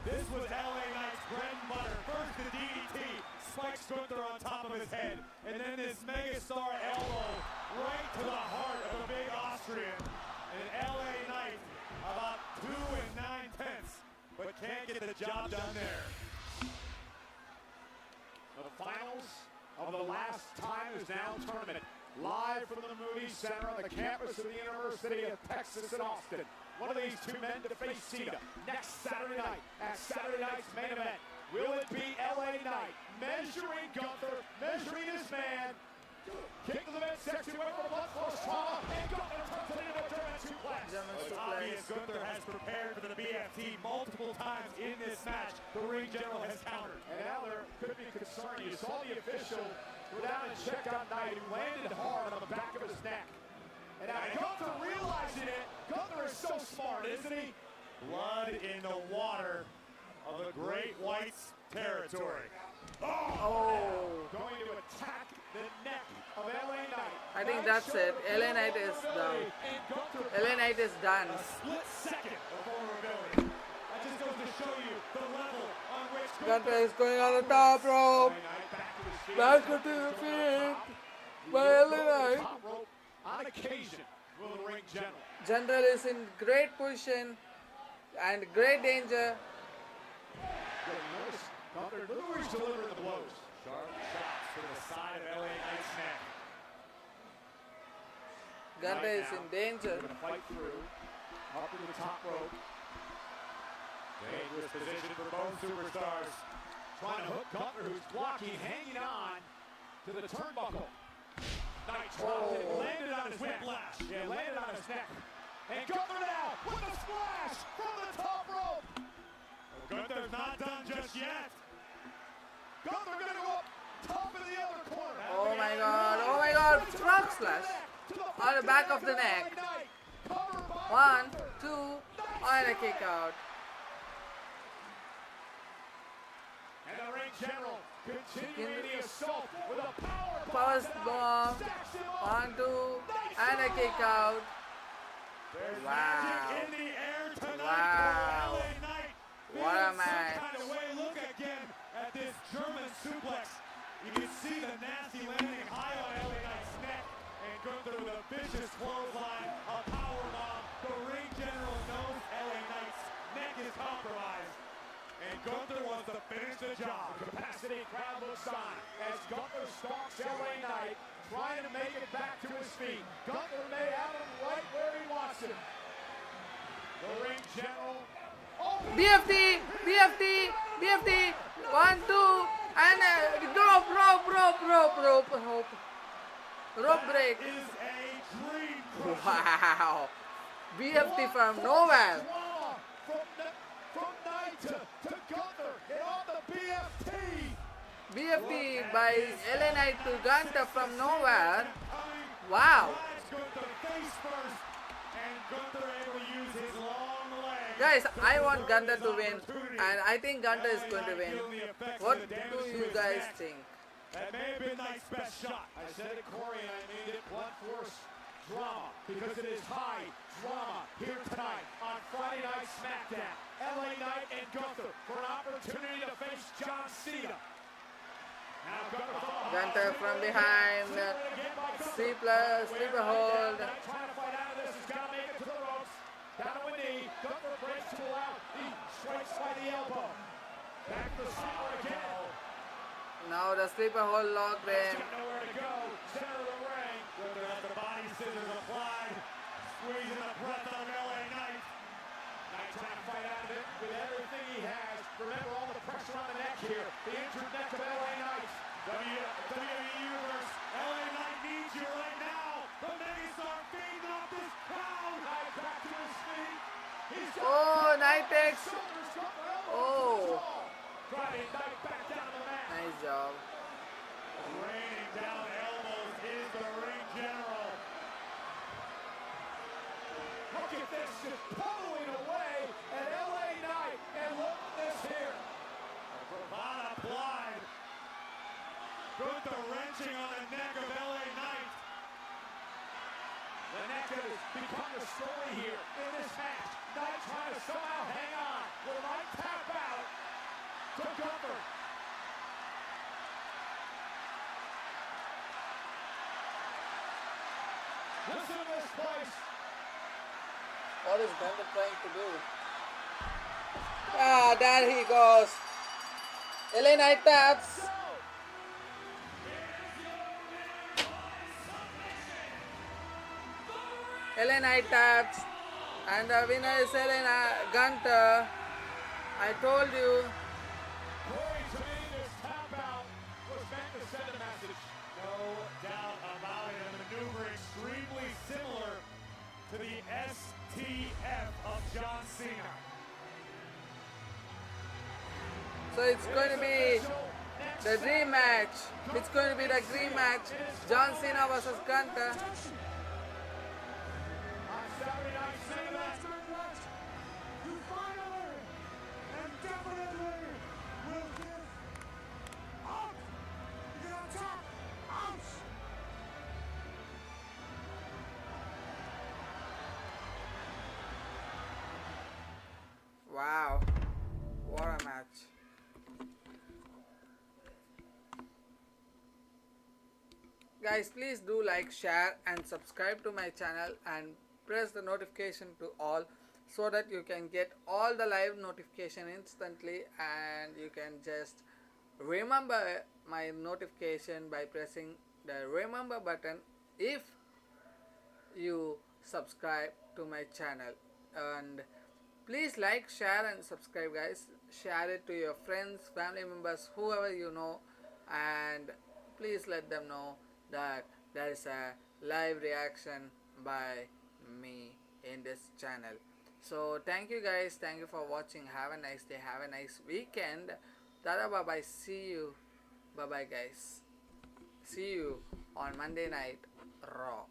This was LA Knight's bread and butter. First the DDT, spikes Gunther on top of his head. And then this megastar elbow right to the heart of the big Austrian. And LA Knight about 2 9/10, but can't get the job done there. The finals of the last time is now tournament. Live from the Moody Center on the campus of the University of Texas in Austin. One of these two men to face Cena next Saturday night at Saturday night's main event. Will it be LA Knight measuring Gunther, measuring his man? Kick to the midsection, went for blood close trauma, and Gunther turns it into a German suplex. It's obvious Gunther has prepared for the BFT multiple times in this match. The ring general has countered. And now there could be concern. You saw the official go down and check on Knight, who landed hard on the back of his neck. And now Gunther realizing it. Gunther is so smart, isn't he? Blood in the water of the Great White's territory. Oh! Going to attack the neck of LA Knight. I think that's it. LA Knight is done. LA Knight is done. A split second of vulnerability. That just goes to show you the level on which Gunther is going on the top rope. Back to the feet by LA Knight. On occasion, will the ring general. General is in great position and great danger. Notice Gunther, look where he's delivering the blows. Sharp shots to the side of LA Knight's neck. Gunther is in danger. Going to fight through, up to the top rope. Dangerous position for both superstars. Trying to hook Gunther, who's blocking, hanging on to the turnbuckle. Knight dropped it, landed on his whiplash. Yeah, landed on his neck. And Gunther now with a splash from the top rope. Well, Gunther's not done just yet. Gunther gonna go up top of the other corner. Oh my god, frog splash on the back of the neck. 1, 2, and a kick out. And the ring general continuing the assault with a power bomb. 1, 2, and a kick out. There's wow. magic in the air tonight. Wow. LA Knight What a some match. kind of way. Look again at this German suplex. You can see the nasty landing high on LA Knight's neck. And Gunther with a vicious clothesline, a power bomb. The ring general knows LA Knight's neck is compromised. And Gunther wants to finish the job. Capacity crowd looks on as Gunther stalks LA Knight, trying to make it back to his feet. Gunther may have him right where he wants him. The ring general. BFT, BFT, BFT. 1, 2, and rope break. Is a dream crusher. Wow. BFT from nowhere. From Knight to Gunther and on the BFT. BFT by LA Knight to Gunther from nowhere. Wow. Gunther face first, and Gunther able to use his long legs. Guys, I want Gunther to win, and I think Gunther is going to win. What do you guys think? That may have been Knight's best shot. I said it, Corey, and I mean it. Blunt force drama, because it is high drama here tonight on Friday Night Smackdown. LA Knight and Gunther for an opportunity to face John Cena. Now Gunther from behind, sleeper hold. Knight trying to fight out of this. He's got to make it to the ropes. Down to a knee. Gunther breaks to out. He strikes by the elbow. Back to the sleeper again. Now the sleeper hold locked in. Nowhere to go. Center of the ring. Gunther has the body scissors applied. Squeezing the breath out of LA Knight. Knight trying to fight out of it with everything he has. Remember all the pressure on the neck here. The injured neck of LA Knight. WWE Universe. LA Knight needs you right now. The megastar feeding off this crowd. Knight back to his feet. He's got Oh, Knight takes. shoulders from elbow Oh, Driving Knight back down the mat. nice job. Raining down elbows is the ring general. Look at this, just pulling away at LA Knight. And look at this here. A bravado applied. Gunther wrenching on the neck of LA Knight. The neck has become the story here in this match. Knight trying to somehow hang on. Will Knight tap out to Gunther? Listen to this place. What is Gunther trying to do? Ah, there he goes. LA Knight taps. LA Knight taps. And the winner is Gunther. I told you. Corey, to me, this tap out was meant to send a message. No doubt about it. A maneuver extremely similar to the STF of John Cena. So it's going to be the dream match. It's going to be the dream match. John Cena versus Gunther. On Saturday Night Cinema. You finally and definitely will give up. You're gonna tap out. Wow. What a match. Guys, please do like, share and subscribe to my channel and press the notification to all so that you can get all the live notification instantly, and you can just remember my notification by pressing the remember button if you subscribe to my channel. And please like, share and subscribe, guys. Share it to your friends, family members, whoever you know, and please let them know that there is a live reaction by me in this channel. So thank you guys, thank you for watching. Have a nice day, have a nice weekend. Tada, bye bye, see you. Bye bye guys, see you on Monday Night Raw.